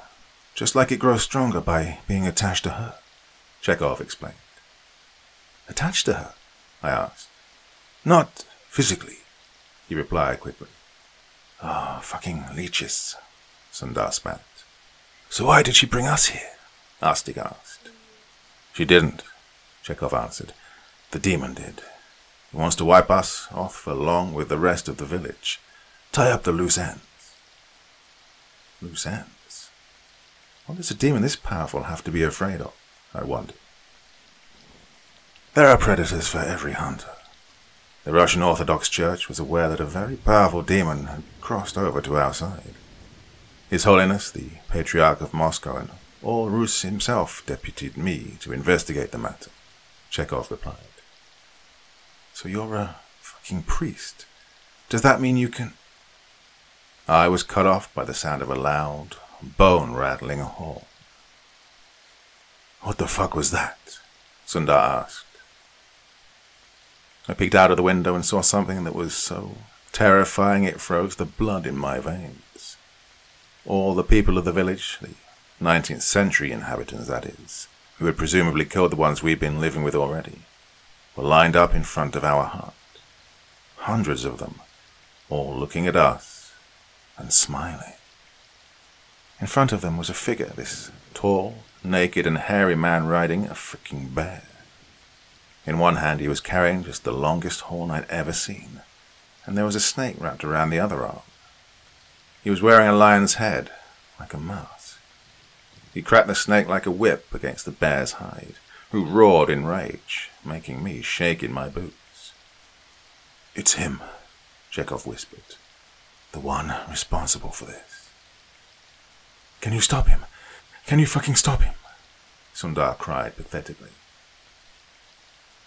just like it grows stronger by being attached to her, Chekhov explained. Attached to her? I asked. Not physically, he replied quickly. Oh, fucking leeches, Sundar spat. So why did she bring us here? Astic asked. She didn't, Chekhov answered. The demon did. He wants to wipe us off along with the rest of the village. Tie up the loose ends. Loose ends? What does a demon this powerful have to be afraid of? I wondered. There are predators for every hunter. The Russian Orthodox Church was aware that a very powerful demon had crossed over to our side. His Holiness, the Patriarch of Moscow, and all Rus himself deputed me to investigate the matter, Chekhov replied. So you're a fucking priest. Does that mean you can... I was cut off by the sound of a loud, bone-rattling horn. What the fuck was that? Sundar asked. I peeked out of the window and saw something that was so terrifying it froze the blood in my veins. All the people of the village, the 19th century inhabitants that is, who had presumably killed the ones we'd been living with already, were lined up in front of our hut. Hundreds of them, all looking at us and smiling. In front of them was a figure, this tall, naked and hairy man riding a freaking bear. In one hand he was carrying just the longest horn I'd ever seen, and there was a snake wrapped around the other arm. He was wearing a lion's head, like a mask. He cracked the snake like a whip against the bear's hide, who roared in rage, making me shake in my boots. It's him, Chekhov whispered. The one responsible for this. Can you stop him? Can you fucking stop him? Sundar cried pathetically.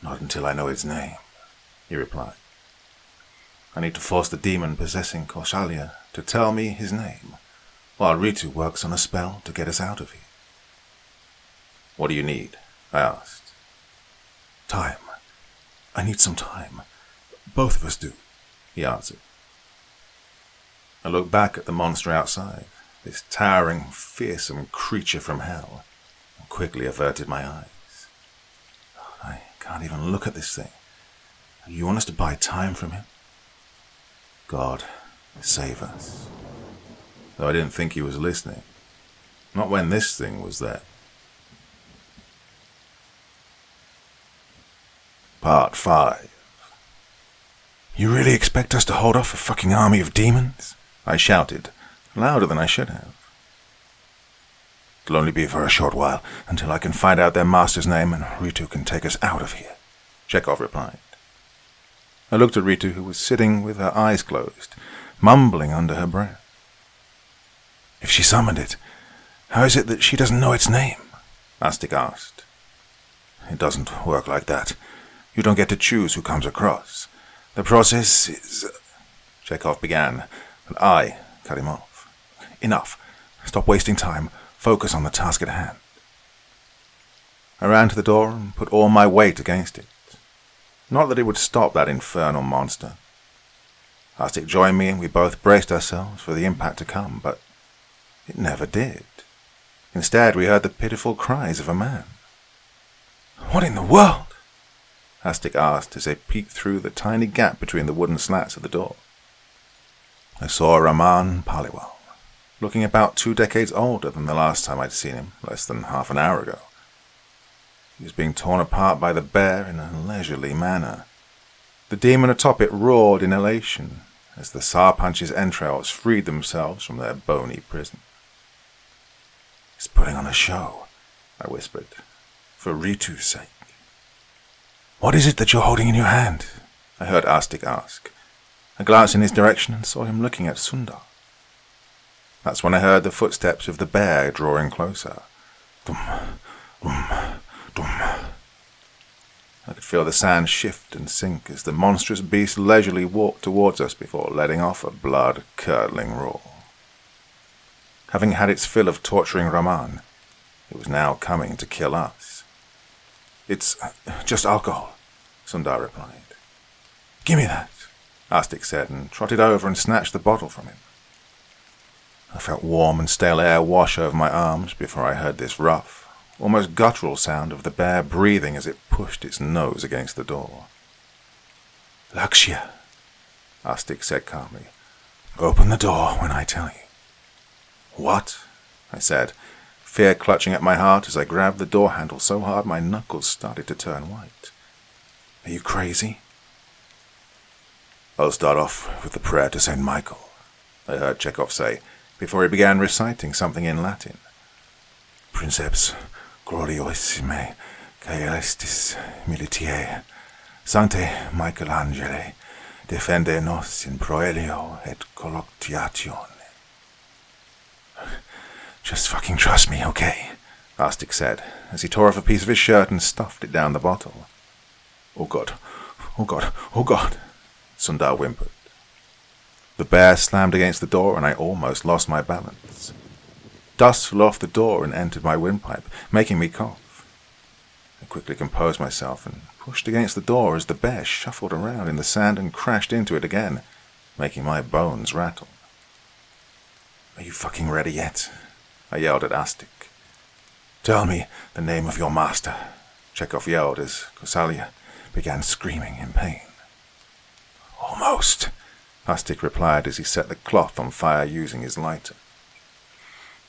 Not until I know his name, he replied. I need to force the demon possessing Kaushalya to tell me his name, while Ritu works on a spell to get us out of here. What do you need? I asked. Time. I need some time. Both of us do, he answered. I looked back at the monster outside, this towering, fearsome creature from hell, and quickly averted my eyes. I can't even look at this thing. You want us to buy time from him? God, save us. Though I didn't think he was listening. Not when this thing was there. Part 5. You really expect us to hold off a fucking army of demons? I shouted, louder than I should have. It'll only be for a short while, until I can find out their master's name and Ritu can take us out of here, Chekhov replied. I looked at Ritu, who was sitting with her eyes closed, mumbling under her breath. If she summoned it, how is it that she doesn't know its name? Astik asked. It doesn't work like that. You don't get to choose who comes across. The process is... Chekhov began, but I cut him off. Enough. Stop wasting time. Focus on the task at hand. I ran to the door and put all my weight against it. Not that it would stop that infernal monster. Astik joined me and we both braced ourselves for the impact to come, but it never did. Instead, we heard the pitiful cries of a man. What in the world? Astik asked as they peeked through the tiny gap between the wooden slats of the door. I saw Raman Paliwal, looking about 2 decades older than the last time I'd seen him, less than half an hour ago. He was being torn apart by the bear in a leisurely manner. The demon atop it roared in elation as the Sarpanch's entrails freed themselves from their bony prison. He's putting on a show, I whispered, for Ritu's sake. What is it that you're holding in your hand? I heard Astik ask. I glanced in his direction and saw him looking at Sundar. That's when I heard the footsteps of the bear drawing closer. Dum, dum, dum. I could feel the sand shift and sink as the monstrous beast leisurely walked towards us before letting off a blood-curdling roar. Having had its fill of torturing Raman, it was now coming to kill us. It's just alcohol, Sundar replied. Give me that, Astik said, and trotted over and snatched the bottle from him. I felt warm and stale air wash over my arms before I heard this rough, almost guttural sound of the bear breathing as it pushed its nose against the door. Lakshya, Astik said calmly. Open the door when I tell you. What? I said, fear clutching at my heart as I grabbed the door handle so hard my knuckles started to turn white. Are you crazy? I'll start off with the prayer to St. Michael, I heard Chekhov say, before he began reciting something in Latin. Princeps gloriosime caelestis militiae, Sancte Michelangelo, defende nos in proelio et colluctiatione. Just fucking trust me, okay? Astik said, as he tore off a piece of his shirt and stuffed it down the bottle. Oh God, oh God, oh God, Sundar whimpered. The bear slammed against the door and I almost lost my balance. Dust flew off the door and entered my windpipe, making me cough. I quickly composed myself and pushed against the door as the bear shuffled around in the sand and crashed into it again, making my bones rattle. Are you fucking ready yet? I yelled at Astik. Tell me the name of your master, Chekhov yelled as Kosalia began screaming in pain. Almost, Astik replied as he set the cloth on fire using his lighter.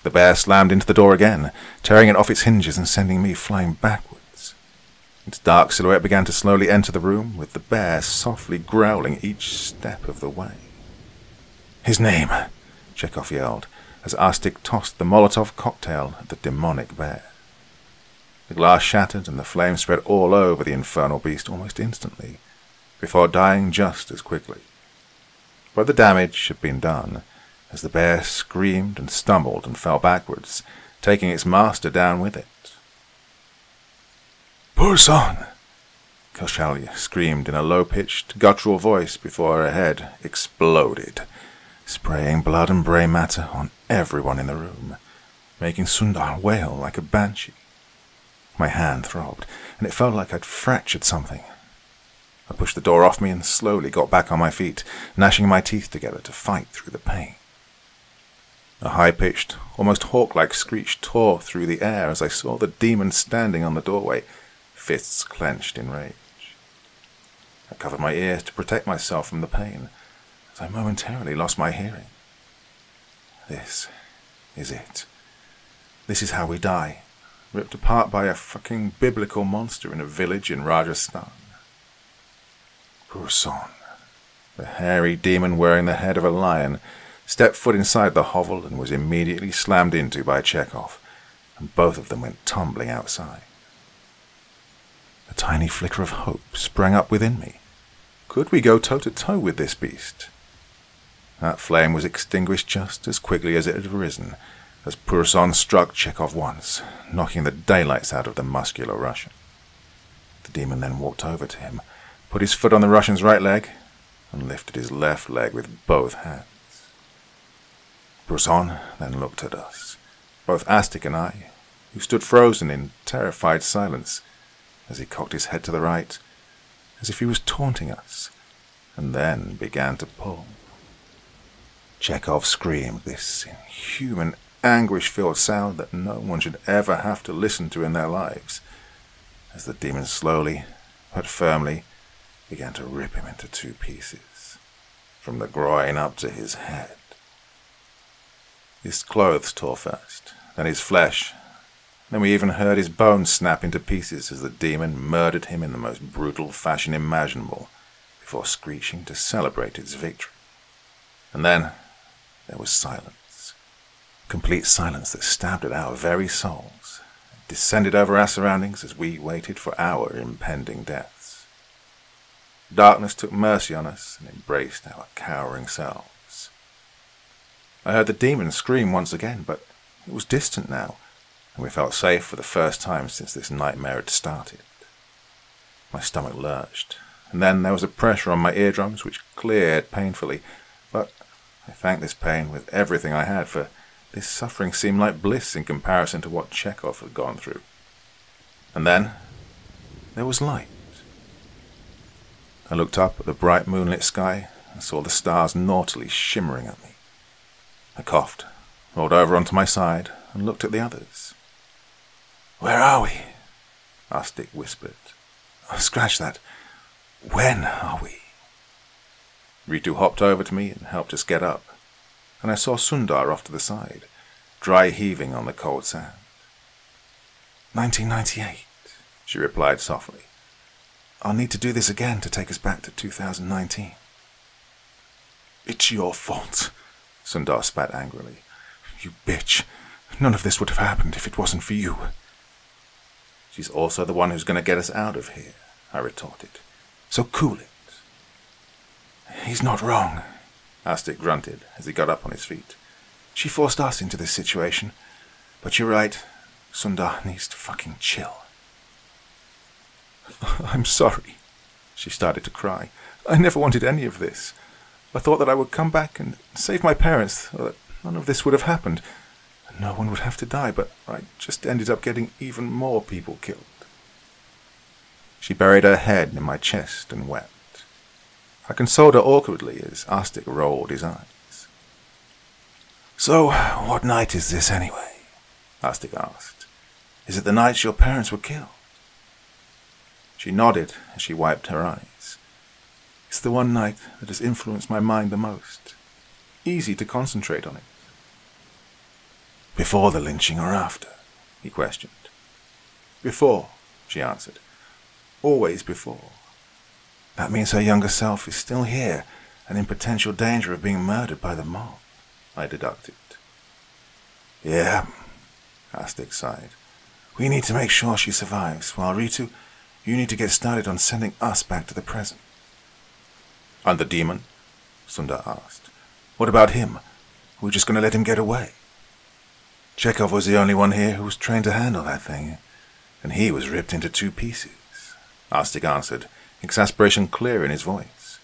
The bear slammed into the door again, tearing it off its hinges and sending me flying backwards. Its dark silhouette began to slowly enter the room, with the bear softly growling each step of the way. His name, Chekhov yelled, as Astik tossed the Molotov cocktail at the demonic bear. The glass shattered and the flames spread all over the infernal beast almost instantly, before dying just as quickly. But the damage had been done, as the bear screamed and stumbled and fell backwards, taking its master down with it. Purson! Koshalia screamed in a low-pitched, guttural voice before her head exploded, spraying blood and brain matter on everyone in the room, making Sundar wail like a banshee. My hand throbbed, and it felt like I'd fractured something. I pushed the door off me and slowly got back on my feet, gnashing my teeth together to fight through the pain. A high-pitched, almost hawk-like screech tore through the air as I saw the demon standing on the doorway, fists clenched in rage. I covered my ears to protect myself from the pain, as I momentarily lost my hearing. This is it. This is how we die, ripped apart by a fucking biblical monster in a village in Rajasthan. Purson, the hairy demon wearing the head of a lion, stepped foot inside the hovel and was immediately slammed into by Chekhov, and both of them went tumbling outside. A tiny flicker of hope sprang up within me. Could we go toe-to-toe with this beast? That flame was extinguished just as quickly as it had arisen, as Purson struck Chekhov once, knocking the daylights out of the muscular Russian. The demon then walked over to him, put his foot on the Russian's right leg, and lifted his left leg with both hands. Purson then looked at us, both Astik and I, who stood frozen in terrified silence, as he cocked his head to the right, as if he was taunting us, and then began to pull. Chekhov screamed this inhuman, anguish-filled sound that no one should ever have to listen to in their lives, as the demon slowly, but firmly, began to rip him into two pieces, from the groin up to his head. His clothes tore first, then his flesh, then we even heard his bones snap into pieces as the demon murdered him in the most brutal fashion imaginable, before screeching to celebrate its victory. And then there was silence. Complete silence that stabbed at our very souls, and descended over our surroundings as we waited for our impending deaths. Darkness took mercy on us and embraced our cowering selves. I heard the demon scream once again, but it was distant now, and we felt safe for the first time since this nightmare had started. My stomach lurched, and then there was a pressure on my eardrums which cleared painfully, but I thanked this pain with everything I had, for this suffering seemed like bliss in comparison to what Chekhov had gone through. And then there was light. I looked up at the bright moonlit sky and saw the stars naughtily shimmering at me. I coughed, rolled over onto my side, and looked at the others. "Where are we?" Astik whispered. "Oh, scratch that. When are we?" Ritu hopped over to me and helped us get up, and I saw Sundar off to the side, dry heaving on the cold sand. 1998, she replied softly. "I'll need to do this again to take us back to 2019. "It's your fault," Sundar spat angrily. "You bitch. None of this would have happened if it wasn't for you." "She's also the one who's going to get us out of here," I retorted. "So cool it." "He's not wrong," Astik grunted as he got up on his feet. "She forced us into this situation. But you're right. Sundar needs to fucking chill." "I'm sorry." She started to cry. "I never wanted any of this. I thought that I would come back and save my parents, or that none of this would have happened, and no one would have to die, but I just ended up getting even more people killed." She buried her head in my chest and wept. I consoled her awkwardly as Astik rolled his eyes. "So, what night is this anyway?" Astik asked. "Is it the night your parents were killed?" She nodded as she wiped her eyes. "It's the one night that has influenced my mind the most. Easy to concentrate on it." "Before the lynching or after?" he questioned. "Before," she answered. "Always before." "That means her younger self is still here and in potential danger of being murdered by the mob," I deducted. "Yeah," Astik sighed. "We need to make sure she survives, while Ritu, you need to get started on sending us back to the present." "And the demon?" Sundar asked. "What about him? We're just going to let him get away?" "Chekhov was the only one here who was trained to handle that thing, and he was ripped into two pieces," Astik answered, exasperation clear in his voice.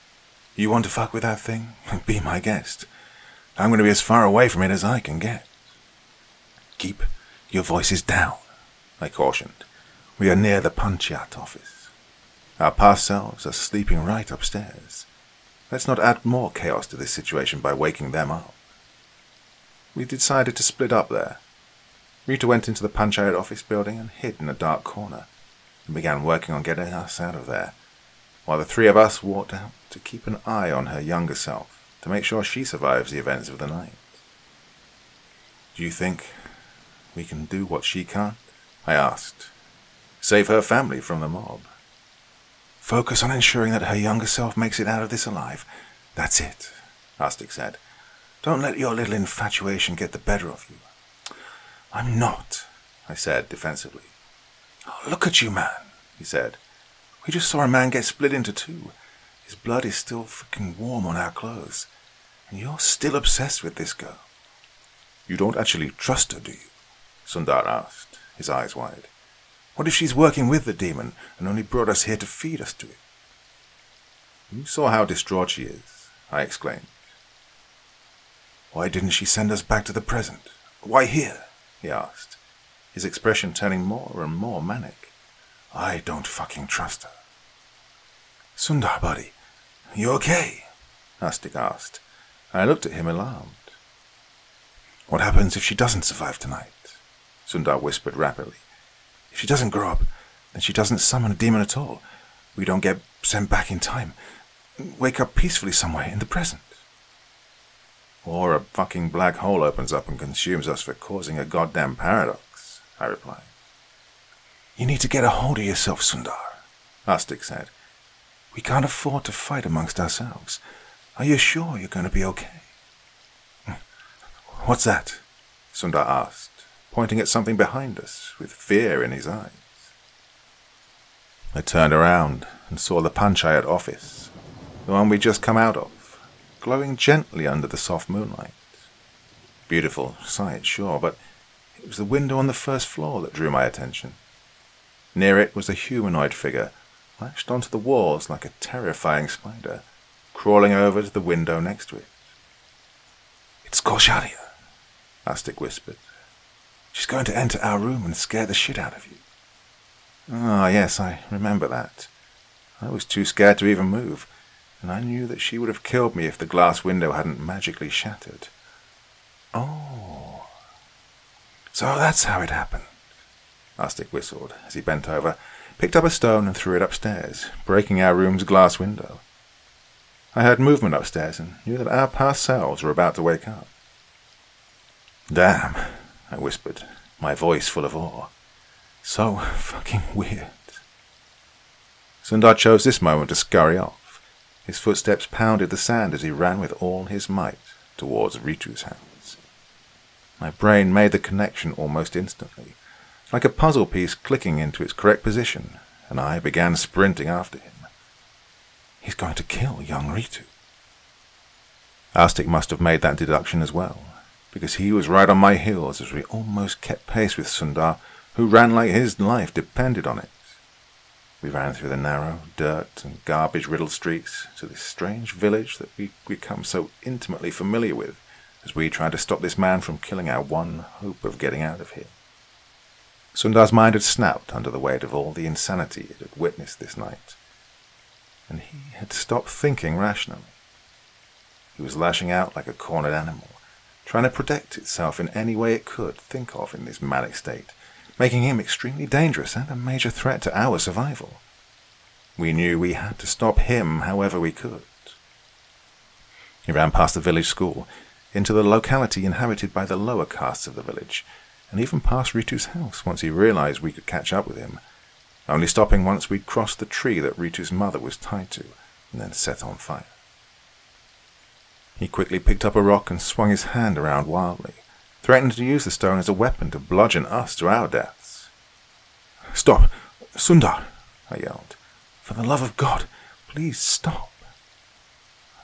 "You want to fuck with that thing? Be my guest. I'm going to be as far away from it as I can get." "Keep your voices down," I cautioned. "We are near the Panchayat office. Our past selves are sleeping right upstairs. Let's not add more chaos to this situation by waking them up." We decided to split up there. Rita went into the Panchayat office building and hid in a dark corner, and began working on getting us out of there, while the three of us walked out to keep an eye on her younger self, to make sure she survives the events of the night. "Do you think we can do what she can't?" I asked. "Save her family from the mob?" "Focus on ensuring that her younger self makes it out of this alive. That's it," Astik said. "Don't let your little infatuation get the better of you." "I'm not," I said defensively. "Oh, look at you, man," he said. "We just saw a man get split into two. His blood is still fucking warm on our clothes. And you're still obsessed with this girl." "You don't actually trust her, do you?" Sundar asked, his eyes wide. "What if she's working with the demon and only brought us here to feed us to it?" "You saw how distraught she is," I exclaimed. "Why didn't she send us back to the present? Why here?" he asked, his expression turning more and more manic. "I don't fucking trust her." "Sundar, buddy, you okay?" Astic asked. I looked at him alarmed. "What happens if she doesn't survive tonight?" Sundar whispered rapidly. "If she doesn't grow up, then she doesn't summon a demon at all. We don't get sent back in time. Wake up peacefully somewhere in the present. Or a fucking black hole opens up and consumes us for causing a goddamn paradox," I replied. "You need to get a hold of yourself, Sundar," Astic said. "We can't afford to fight amongst ourselves. Are you sure you're going to be okay?" "What's that?" Sundar asked, pointing at something behind us with fear in his eyes. I turned around and saw the panchayat office, the one we'd just come out of, glowing gently under the soft moonlight. Beautiful sight, sure, but it was the window on the first floor that drew my attention. Near it was a humanoid figure, lashed onto the walls like a terrifying spider, crawling over to the window next to it. "It's Kosharia," Astic whispered. "She's going to enter our room and scare the shit out of you." "Ah, yes, I remember that. I was too scared to even move, and I knew that she would have killed me if the glass window hadn't magically shattered." "Oh, so that's how it happened," Astic whistled as he bent over, picked up a stone and threw it upstairs, breaking our room's glass window. I heard movement upstairs and knew that our past selves were about to wake up. "Damn," I whispered, my voice full of awe. "So fucking weird." Sundar chose this moment to scurry off. His footsteps pounded the sand as he ran with all his might towards Ritu's house. My brain made the connection almost instantly, like a puzzle piece clicking into its correct position, and I began sprinting after him. He's going to kill young Ritu. Astic must have made that deduction as well, because he was right on my heels as we almost kept pace with Sundar, who ran like his life depended on it. We ran through the narrow, dirt and garbage-riddled streets to this strange village that we'd become so intimately familiar with as we tried to stop this man from killing our one hope of getting out of here. Sundar's mind had snapped under the weight of all the insanity it had witnessed this night, and he had stopped thinking rationally. He was lashing out like a cornered animal, trying to protect itself in any way it could think of in this manic state, making him extremely dangerous and a major threat to our survival. We knew we had to stop him however we could. He ran past the village school, into the locality inhabited by the lower castes of the village, and even past Ritu's house once he realized we could catch up with him, only stopping once we'd crossed the tree that Ritu's mother was tied to, and then set on fire. He quickly picked up a rock and swung his hand around wildly, threatening to use the stone as a weapon to bludgeon us to our deaths. "Stop! Sundar!" I yelled. "For the love of God, please stop!"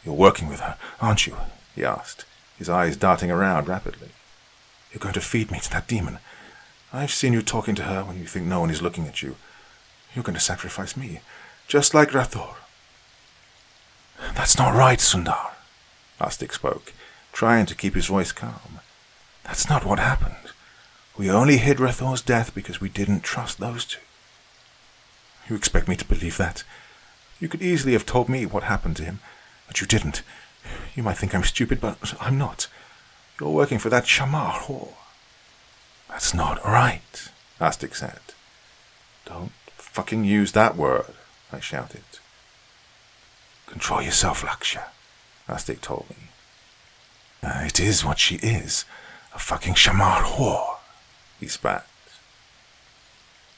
"You're working with her, aren't you?" he asked, his eyes darting around rapidly. "You're going to feed me to that demon. I've seen you talking to her when you think no one is looking at you. You're going to sacrifice me, just like Rathor." "That's not right, Sundar," Astic spoke, trying to keep his voice calm. "That's not what happened. We only hid Rathor's death because we didn't trust those two." "You expect me to believe that? You could easily have told me what happened to him, but you didn't. You might think I'm stupid, but I'm not. You're working for that Shamar whore." "That's not right," Astic said. "Don't fucking use that word," I shouted. "Control yourself, Laksha," Astic told me. "It is what she is, a fucking Shamar whore," he spat.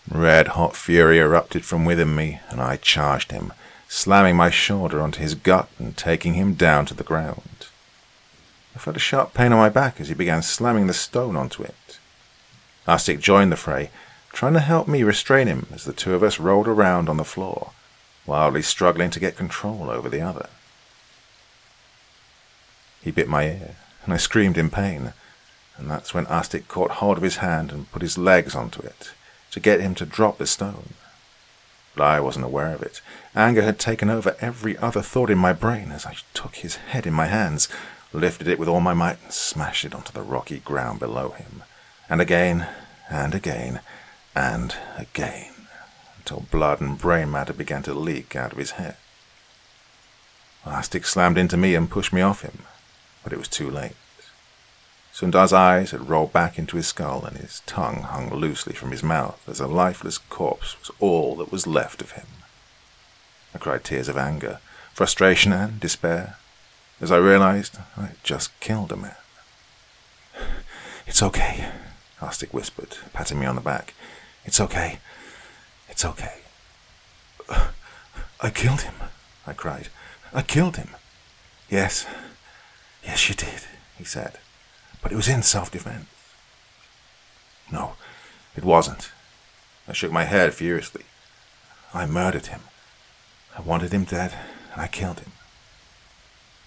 Red-hot fury erupted from within me, and I charged him, slamming my shoulder onto his gut and taking him down to the ground. I felt a sharp pain on my back as he began slamming the stone onto it. Arstic joined the fray, trying to help me restrain him as the two of us rolled around on the floor, wildly struggling to get control over the other. He bit my ear, and I screamed in pain, and that's when Arstic caught hold of his hand and put his legs onto it, to get him to drop the stone. But I wasn't aware of it. Anger had taken over every other thought in my brain as I took his head in my hands, lifted it with all my might, and smashed it onto the rocky ground below him. And again, and again, and again, until blood and brain matter began to leak out of his head. Arstic slammed into me and pushed me off him, but it was too late. Sundar's eyes had rolled back into his skull, and his tongue hung loosely from his mouth as a lifeless corpse was all that was left of him. I cried tears of anger, frustration, and despair, as I realized I had just killed a man. "It's okay," Arstic whispered, patting me on the back. "It's okay. It's okay." "I killed him," I cried. "I killed him." Yes, you did," he said. "But it was in self-defense." "No, it wasn't." I shook my head furiously. "I murdered him. I wanted him dead, and I killed him."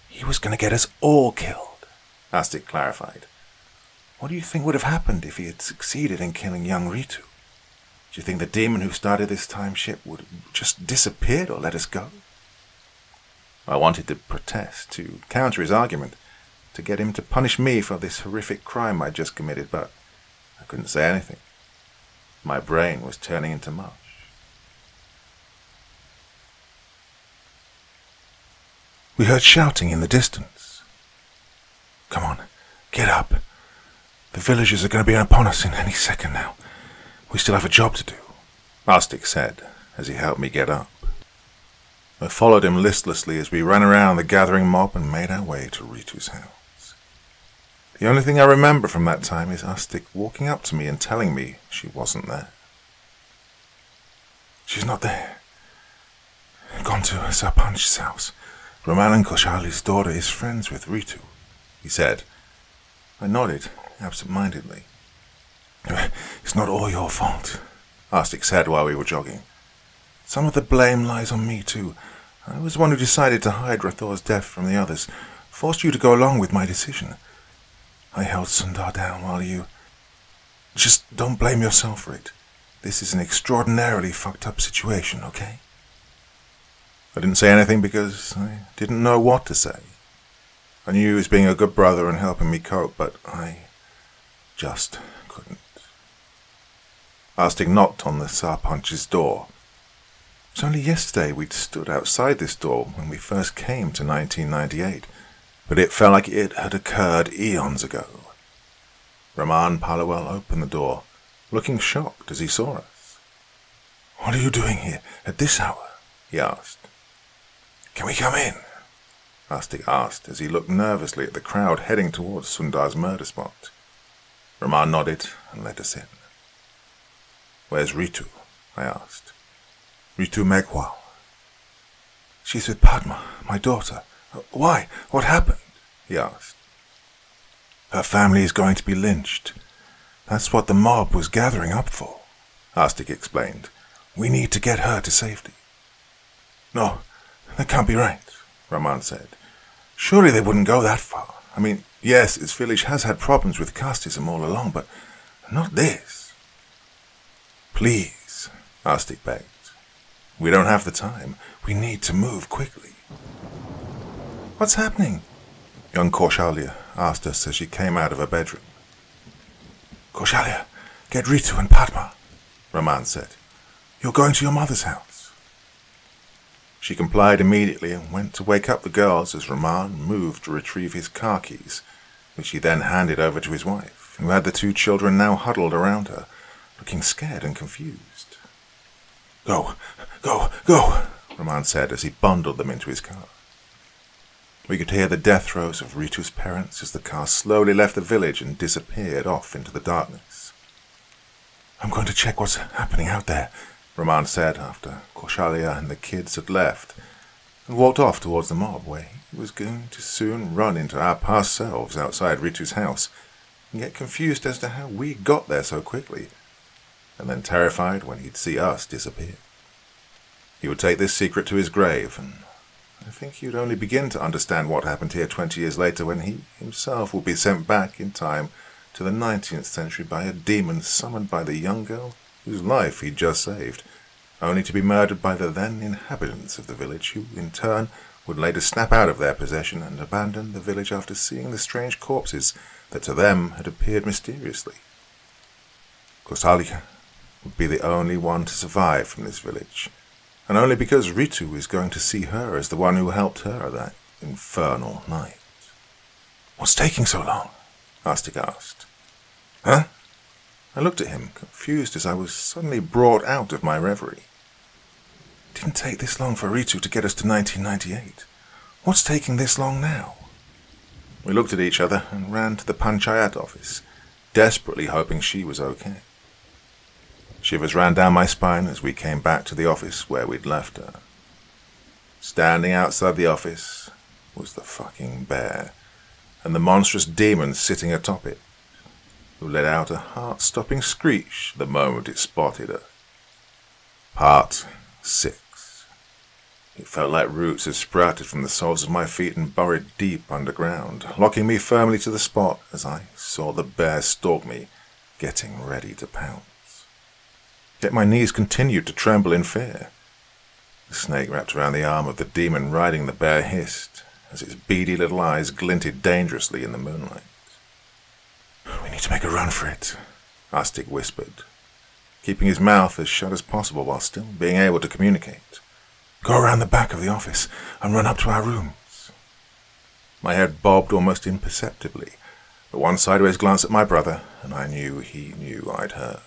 "He was going to get us all killed," Arstic clarified. "What do you think would have happened if he had succeeded in killing young Ritu? Do you think the demon who started this time ship would have just disappeared or let us go?" I wanted to protest, to counter his argument, to get him to punish me for this horrific crime I'd just committed, but I couldn't say anything. My brain was turning into mush. We heard shouting in the distance. "Come on, get up. The villagers are going to be upon us in any second now. We still have a job to do," Arstic said as he helped me get up. I followed him listlessly as we ran around the gathering mob and made our way to Ritu's house. The only thing I remember from that time is Arstic walking up to me and telling me she wasn't there. "She's not there. Gone to Sarpanch's house. Raman and Koshali's daughter is friends with Ritu," he said. I nodded absent-mindedly. "It's not all your fault," Arstic said while we were jogging. "Some of the blame lies on me too. I was the one who decided to hide Rathor's death from the others, forced you to go along with my decision. I held Sundar down while you... Just don't blame yourself for it. This is an extraordinarily fucked up situation, okay?" I didn't say anything because I didn't know what to say. I knew he was being a good brother and helping me cope, but I just couldn't. Arstic knocked on the Sarpanch's door. It was only yesterday we'd stood outside this door when we first came to 1998, but it felt like it had occurred eons ago. Raman Palawal opened the door, looking shocked as he saw us. "What are you doing here at this hour?" he asked. "Can we come in?" Arstic asked as he looked nervously at the crowd heading towards Sundar's murder spot. Raman nodded and let us in. "Where's Ritu?" I asked. "Ritu Megwal." "She's with Padma, my daughter. Why? What happened?" he asked. "Her family is going to be lynched. That's what the mob was gathering up for," Arstic explained. "We need to get her to safety." "No, that can't be right," Raman said. "Surely they wouldn't go that far. I mean, yes, this village has had problems with casteism all along, but not this." "Please," Arstic begged. "We don't have the time. We need to move quickly." "What's happening?" young Kaushalya asked us as she came out of her bedroom. "Kaushalya, get Ritu and Padma," Raman said. "You're going to your mother's house." She complied immediately and went to wake up the girls as Raman moved to retrieve his car keys, which he then handed over to his wife, who had the two children now huddled around her, looking scared and confused. Go, Raman said as he bundled them into his car. We could hear the death throes of Ritu's parents as the car slowly left the village and disappeared off into the darkness. "I'm going to check what's happening out there," Raman said after Kaushalya and the kids had left, and walked off towards the mob where he was going to soon run into our past selves outside Ritu's house, and get confused as to how we got there so quickly, and then terrified when he'd see us disappear. He would take this secret to his grave, and I think he would only begin to understand what happened here 20 years later when he himself would be sent back in time to the 19th century by a demon summoned by the young girl whose life he'd just saved, only to be murdered by the then inhabitants of the village, who, in turn, would later snap out of their possession and abandon the village after seeing the strange corpses that to them had appeared mysteriously. Kosalia would be the only one to survive from this village, and only because Ritu is going to see her as the one who helped her that infernal night. "What's taking so long?" Astik asked. "Huh?" I looked at him, confused as I was suddenly brought out of my reverie. It didn't take this long for Ritu to get us to 1998. What's taking this long now? We looked at each other and ran to the Panchayat office, desperately hoping she was okay. Shivers ran down my spine as we came back to the office where we'd left her. Standing outside the office was the fucking bear, and the monstrous demon sitting atop it, who let out a heart-stopping screech the moment it spotted her. Part 6. It felt like roots had sprouted from the soles of my feet and burrowed deep underground, locking me firmly to the spot as I saw the bear stalk me, getting ready to pounce. Yet my knees continued to tremble in fear. The snake wrapped around the arm of the demon riding the bear hissed, as its beady little eyes glinted dangerously in the moonlight. "We need to make a run for it," Astik whispered, keeping his mouth as shut as possible while still being able to communicate. "Go around the back of the office and run up to our rooms." My head bobbed almost imperceptibly, but one sideways glance at my brother, and I knew he knew I'd heard.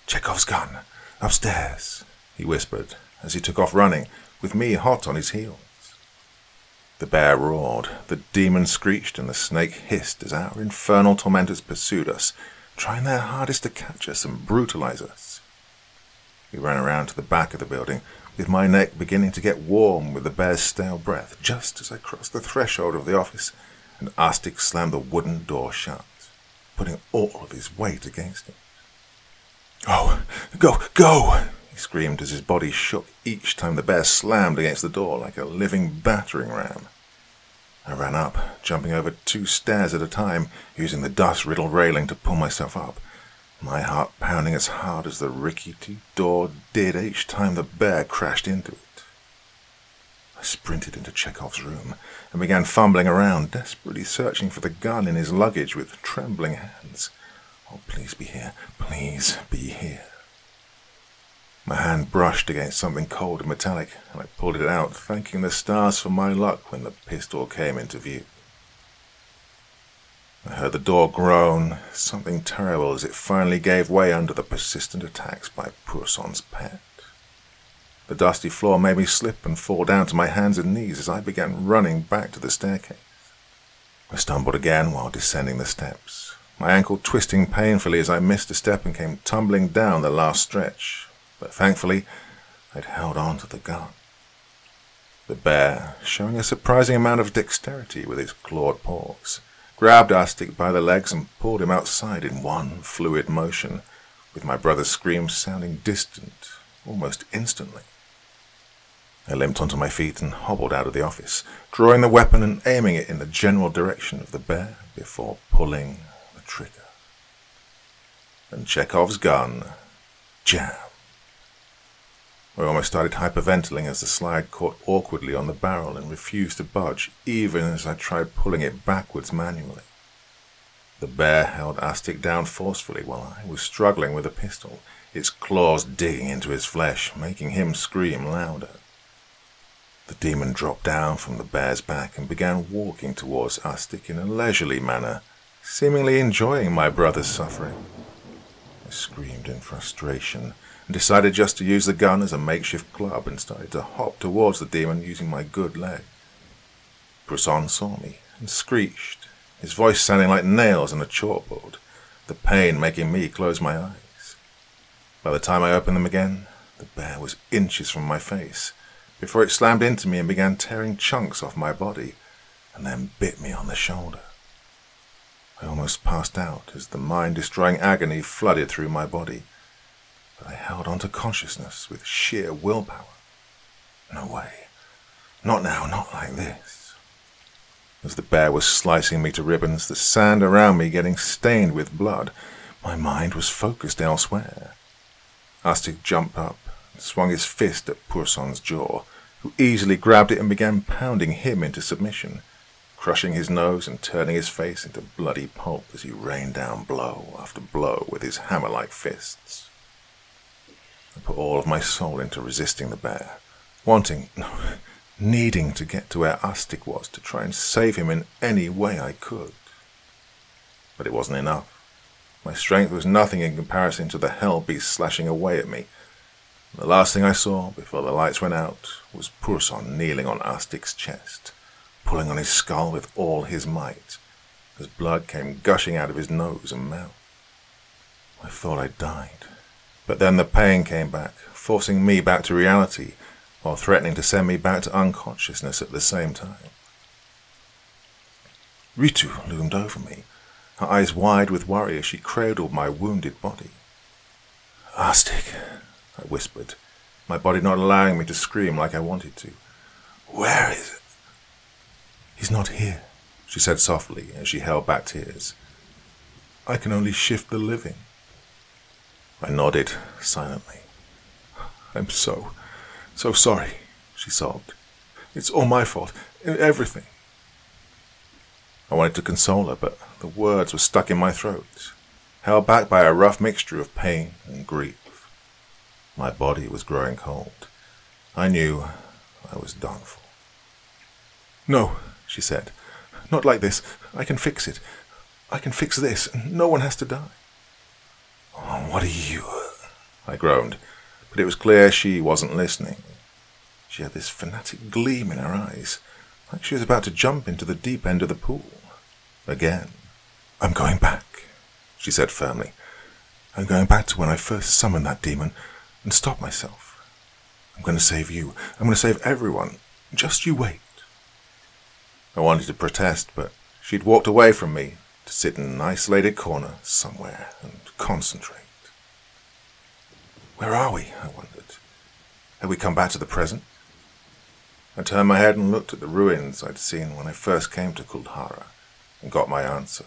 "Chekhov's gun, upstairs," he whispered as he took off running, with me hot on his heels. The bear roared, the demon screeched, and the snake hissed as our infernal tormentors pursued us, trying their hardest to catch us and brutalize us. We ran around to the back of the building, with my neck beginning to get warm with the bear's stale breath, just as I crossed the threshold of the office, and Astik slammed the wooden door shut, putting all of his weight against it. "Oh, go, go!" he screamed as his body shook each time the bear slammed against the door like a living battering ram. I ran up, jumping over 2 stairs at a time, using the dust-riddled railing to pull myself up, my heart pounding as hard as the rickety door did each time the bear crashed into it. I sprinted into Chekhov's room and began fumbling around, desperately searching for the gun in his luggage with trembling hands. "Oh, please be here. Please be here." My hand brushed against something cold and metallic, and I pulled it out, thanking the stars for my luck when the pistol came into view. I heard the door groan, something terrible as it finally gave way under the persistent attacks by Purson's pet. The dusty floor made me slip and fall down to my hands and knees as I began running back to the staircase. I stumbled again while descending the steps, my ankle twisting painfully as I missed a step and came tumbling down the last stretch, but thankfully I'd held on to the gun. The bear, showing a surprising amount of dexterity with his clawed paws, grabbed Astik by the legs and pulled him outside in one fluid motion, with my brother's screams sounding distant almost instantly. I limped onto my feet and hobbled out of the office, drawing the weapon and aiming it in the general direction of the bear before pulling the trigger. And Chekhov's gun, jam. I almost started hyperventilating as the slide caught awkwardly on the barrel and refused to budge, even as I tried pulling it backwards manually. The bear held Astik down forcefully while I was struggling with the pistol, its claws digging into his flesh, making him scream louder. The demon dropped down from the bear's back and began walking towards Astik in a leisurely manner, seemingly enjoying my brother's suffering. I screamed in frustration and decided just to use the gun as a makeshift club and started to hop towards the demon using my good leg. Poussin saw me and screeched, his voice sounding like nails on a chalkboard, the pain making me close my eyes. By the time I opened them again, the bear was inches from my face, before it slammed into me and began tearing chunks off my body, and then bit me on the shoulder. I almost passed out as the mind-destroying agony flooded through my body, but I held on to consciousness with sheer willpower. No way. Not now, not like this. As the bear was slicing me to ribbons, the sand around me getting stained with blood, my mind was focused elsewhere. Astig jumped up and swung his fist at Purson's jaw, who easily grabbed it and began pounding him into submission, crushing his nose and turning his face into bloody pulp as he rained down blow after blow with his hammer-like fists. I put all of my soul into resisting the bear, needing to get to where Astig was to try and save him in any way I could. But it wasn't enough. My strength was nothing in comparison to the hell beast slashing away at me. The last thing I saw before the lights went out was Purson kneeling on Astig's chest, pulling on his skull with all his might, as blood came gushing out of his nose and mouth. I thought I'd died, but then the pain came back, forcing me back to reality, while threatening to send me back to unconsciousness at the same time. Ritu loomed over me, her eyes wide with worry as she cradled my wounded body. "Astig," I whispered, my body not allowing me to scream like I wanted to. "Where is it?" "He's not here," she said softly as she held back tears. "I can only shift the living." I nodded silently. "I'm so sorry," she sobbed. "It's all my fault, everything." I wanted to console her, but the words were stuck in my throat, held back by a rough mixture of pain and grief. My body was growing cold. I knew I was done for. "No," she said. "Not like this. I can fix it. I can fix this. No one has to die." "Oh, what are you?" I groaned, but it was clear she wasn't listening. She had this fanatic gleam in her eyes, like she was about to jump into the deep end of the pool. Again. "I'm going back," she said firmly. "I'm going back to when I first summoned that demon and stopped myself. I'm going to save you. I'm going to save everyone. Just you wait." I wanted to protest, but she'd walked away from me to sit in an isolated corner somewhere and concentrate. Where are we? I wondered. Had we come back to the present? I turned my head and looked at the ruins I'd seen when I first came to Kuldhara, and got my answer.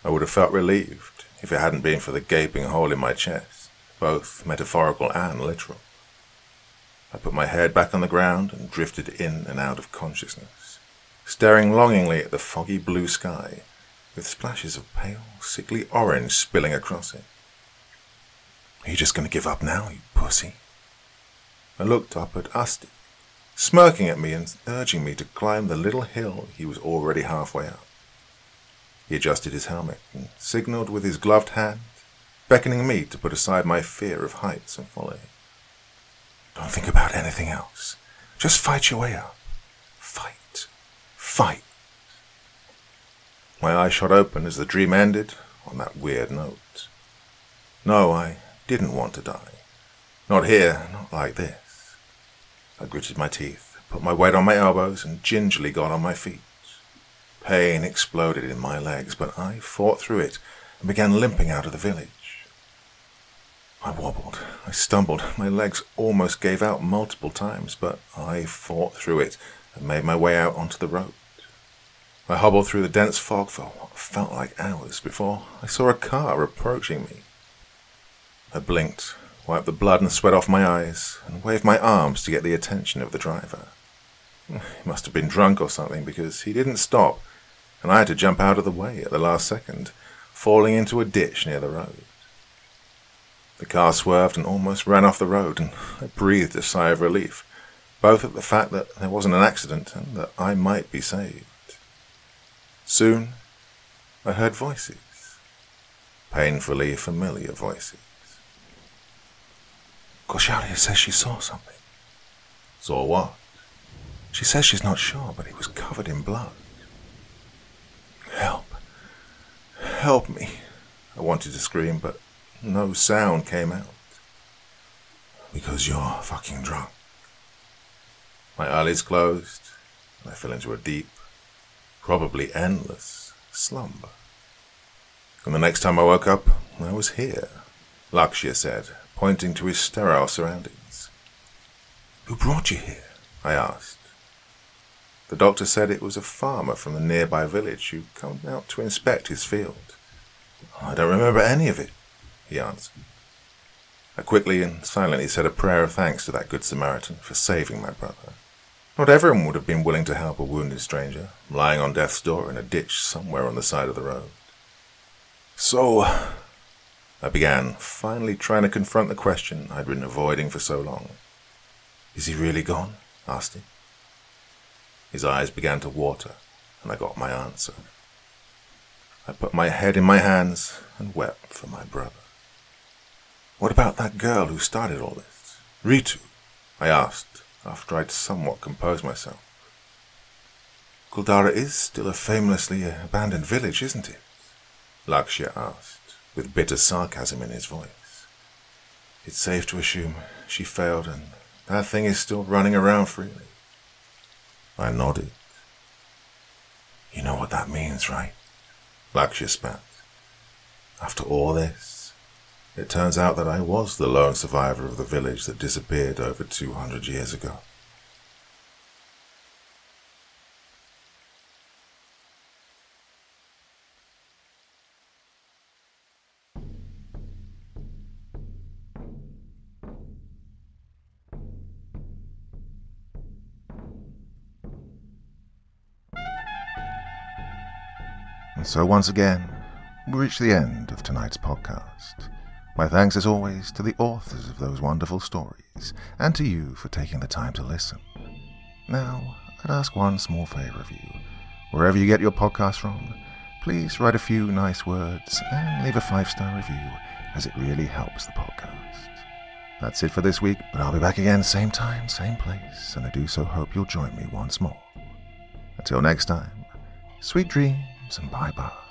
I would have felt relieved if it hadn't been for the gaping hole in my chest, both metaphorical and literal. I put my head back on the ground and drifted in and out of consciousness, staring longingly at the foggy blue sky, with splashes of pale, sickly orange spilling across it. "Are you just going to give up now, you pussy?" I looked up at Astig, smirking at me and urging me to climb the little hill he was already halfway up. He adjusted his helmet and signaled with his gloved hand, beckoning me to put aside my fear of heights and follow him. "Don't think about anything else. Just fight your way up. Fight. Fight." My eyes shot open as the dream ended on that weird note. No, I didn't want to die. Not here, not like this. I gritted my teeth, put my weight on my elbows, and gingerly got on my feet. Pain exploded in my legs, but I fought through it and began limping out of the village. I wobbled, I stumbled, my legs almost gave out multiple times, but I fought through it and made my way out onto the road. I hobbled through the dense fog for what felt like hours before I saw a car approaching me. I blinked, wiped the blood and sweat off my eyes, and waved my arms to get the attention of the driver. He must have been drunk or something, because he didn't stop, and I had to jump out of the way at the last second, falling into a ditch near the road. The car swerved and almost ran off the road, and I breathed a sigh of relief, both at the fact that there wasn't an accident and that I might be saved. Soon, I heard voices, painfully familiar voices. "Koshalia says she saw something." "Saw what?" "She says she's not sure, but it was covered in blood." "Help. Help me." I wanted to scream, but no sound came out. "Because you're fucking drunk." My eyelids closed, and I fell into a deep, probably endless, slumber. And the next time I woke up, I was here, Lakshya said, pointing to his sterile surroundings. Who brought you here? I asked. The doctor said it was a farmer from the nearby village who'd come out to inspect his field. I don't remember any of it, he answered. I quickly and silently said a prayer of thanks to that good Samaritan for saving my brother. Not everyone would have been willing to help a wounded stranger, lying on death's door in a ditch somewhere on the side of the road. So, I began, finally trying to confront the question I'd been avoiding for so long. Is he really gone? Asked he. His eyes began to water, and I got my answer. I put my head in my hands and wept for my brother. What about that girl who started all this? Ritu? I asked, after I'd somewhat composed myself. Kuldara is still a famously abandoned village, isn't it? Lakshya asked, with bitter sarcasm in his voice. It's safe to assume she failed and that thing is still running around freely. I nodded. You know what that means, right? Lakshya spat. After all this, it turns out that I was the lone survivor of the village that disappeared over 200 years ago. And so once again, we reach the end of tonight's podcast. My thanks as always to the authors of those wonderful stories, and to you for taking the time to listen. Now, I'd ask one small favour of you. Wherever you get your podcast from, please write a few nice words and leave a 5-star review, as it really helps the podcast. That's it for this week, but I'll be back again same time, same place, and I do so hope you'll join me once more. Until next time, sweet dreams and bye-bye.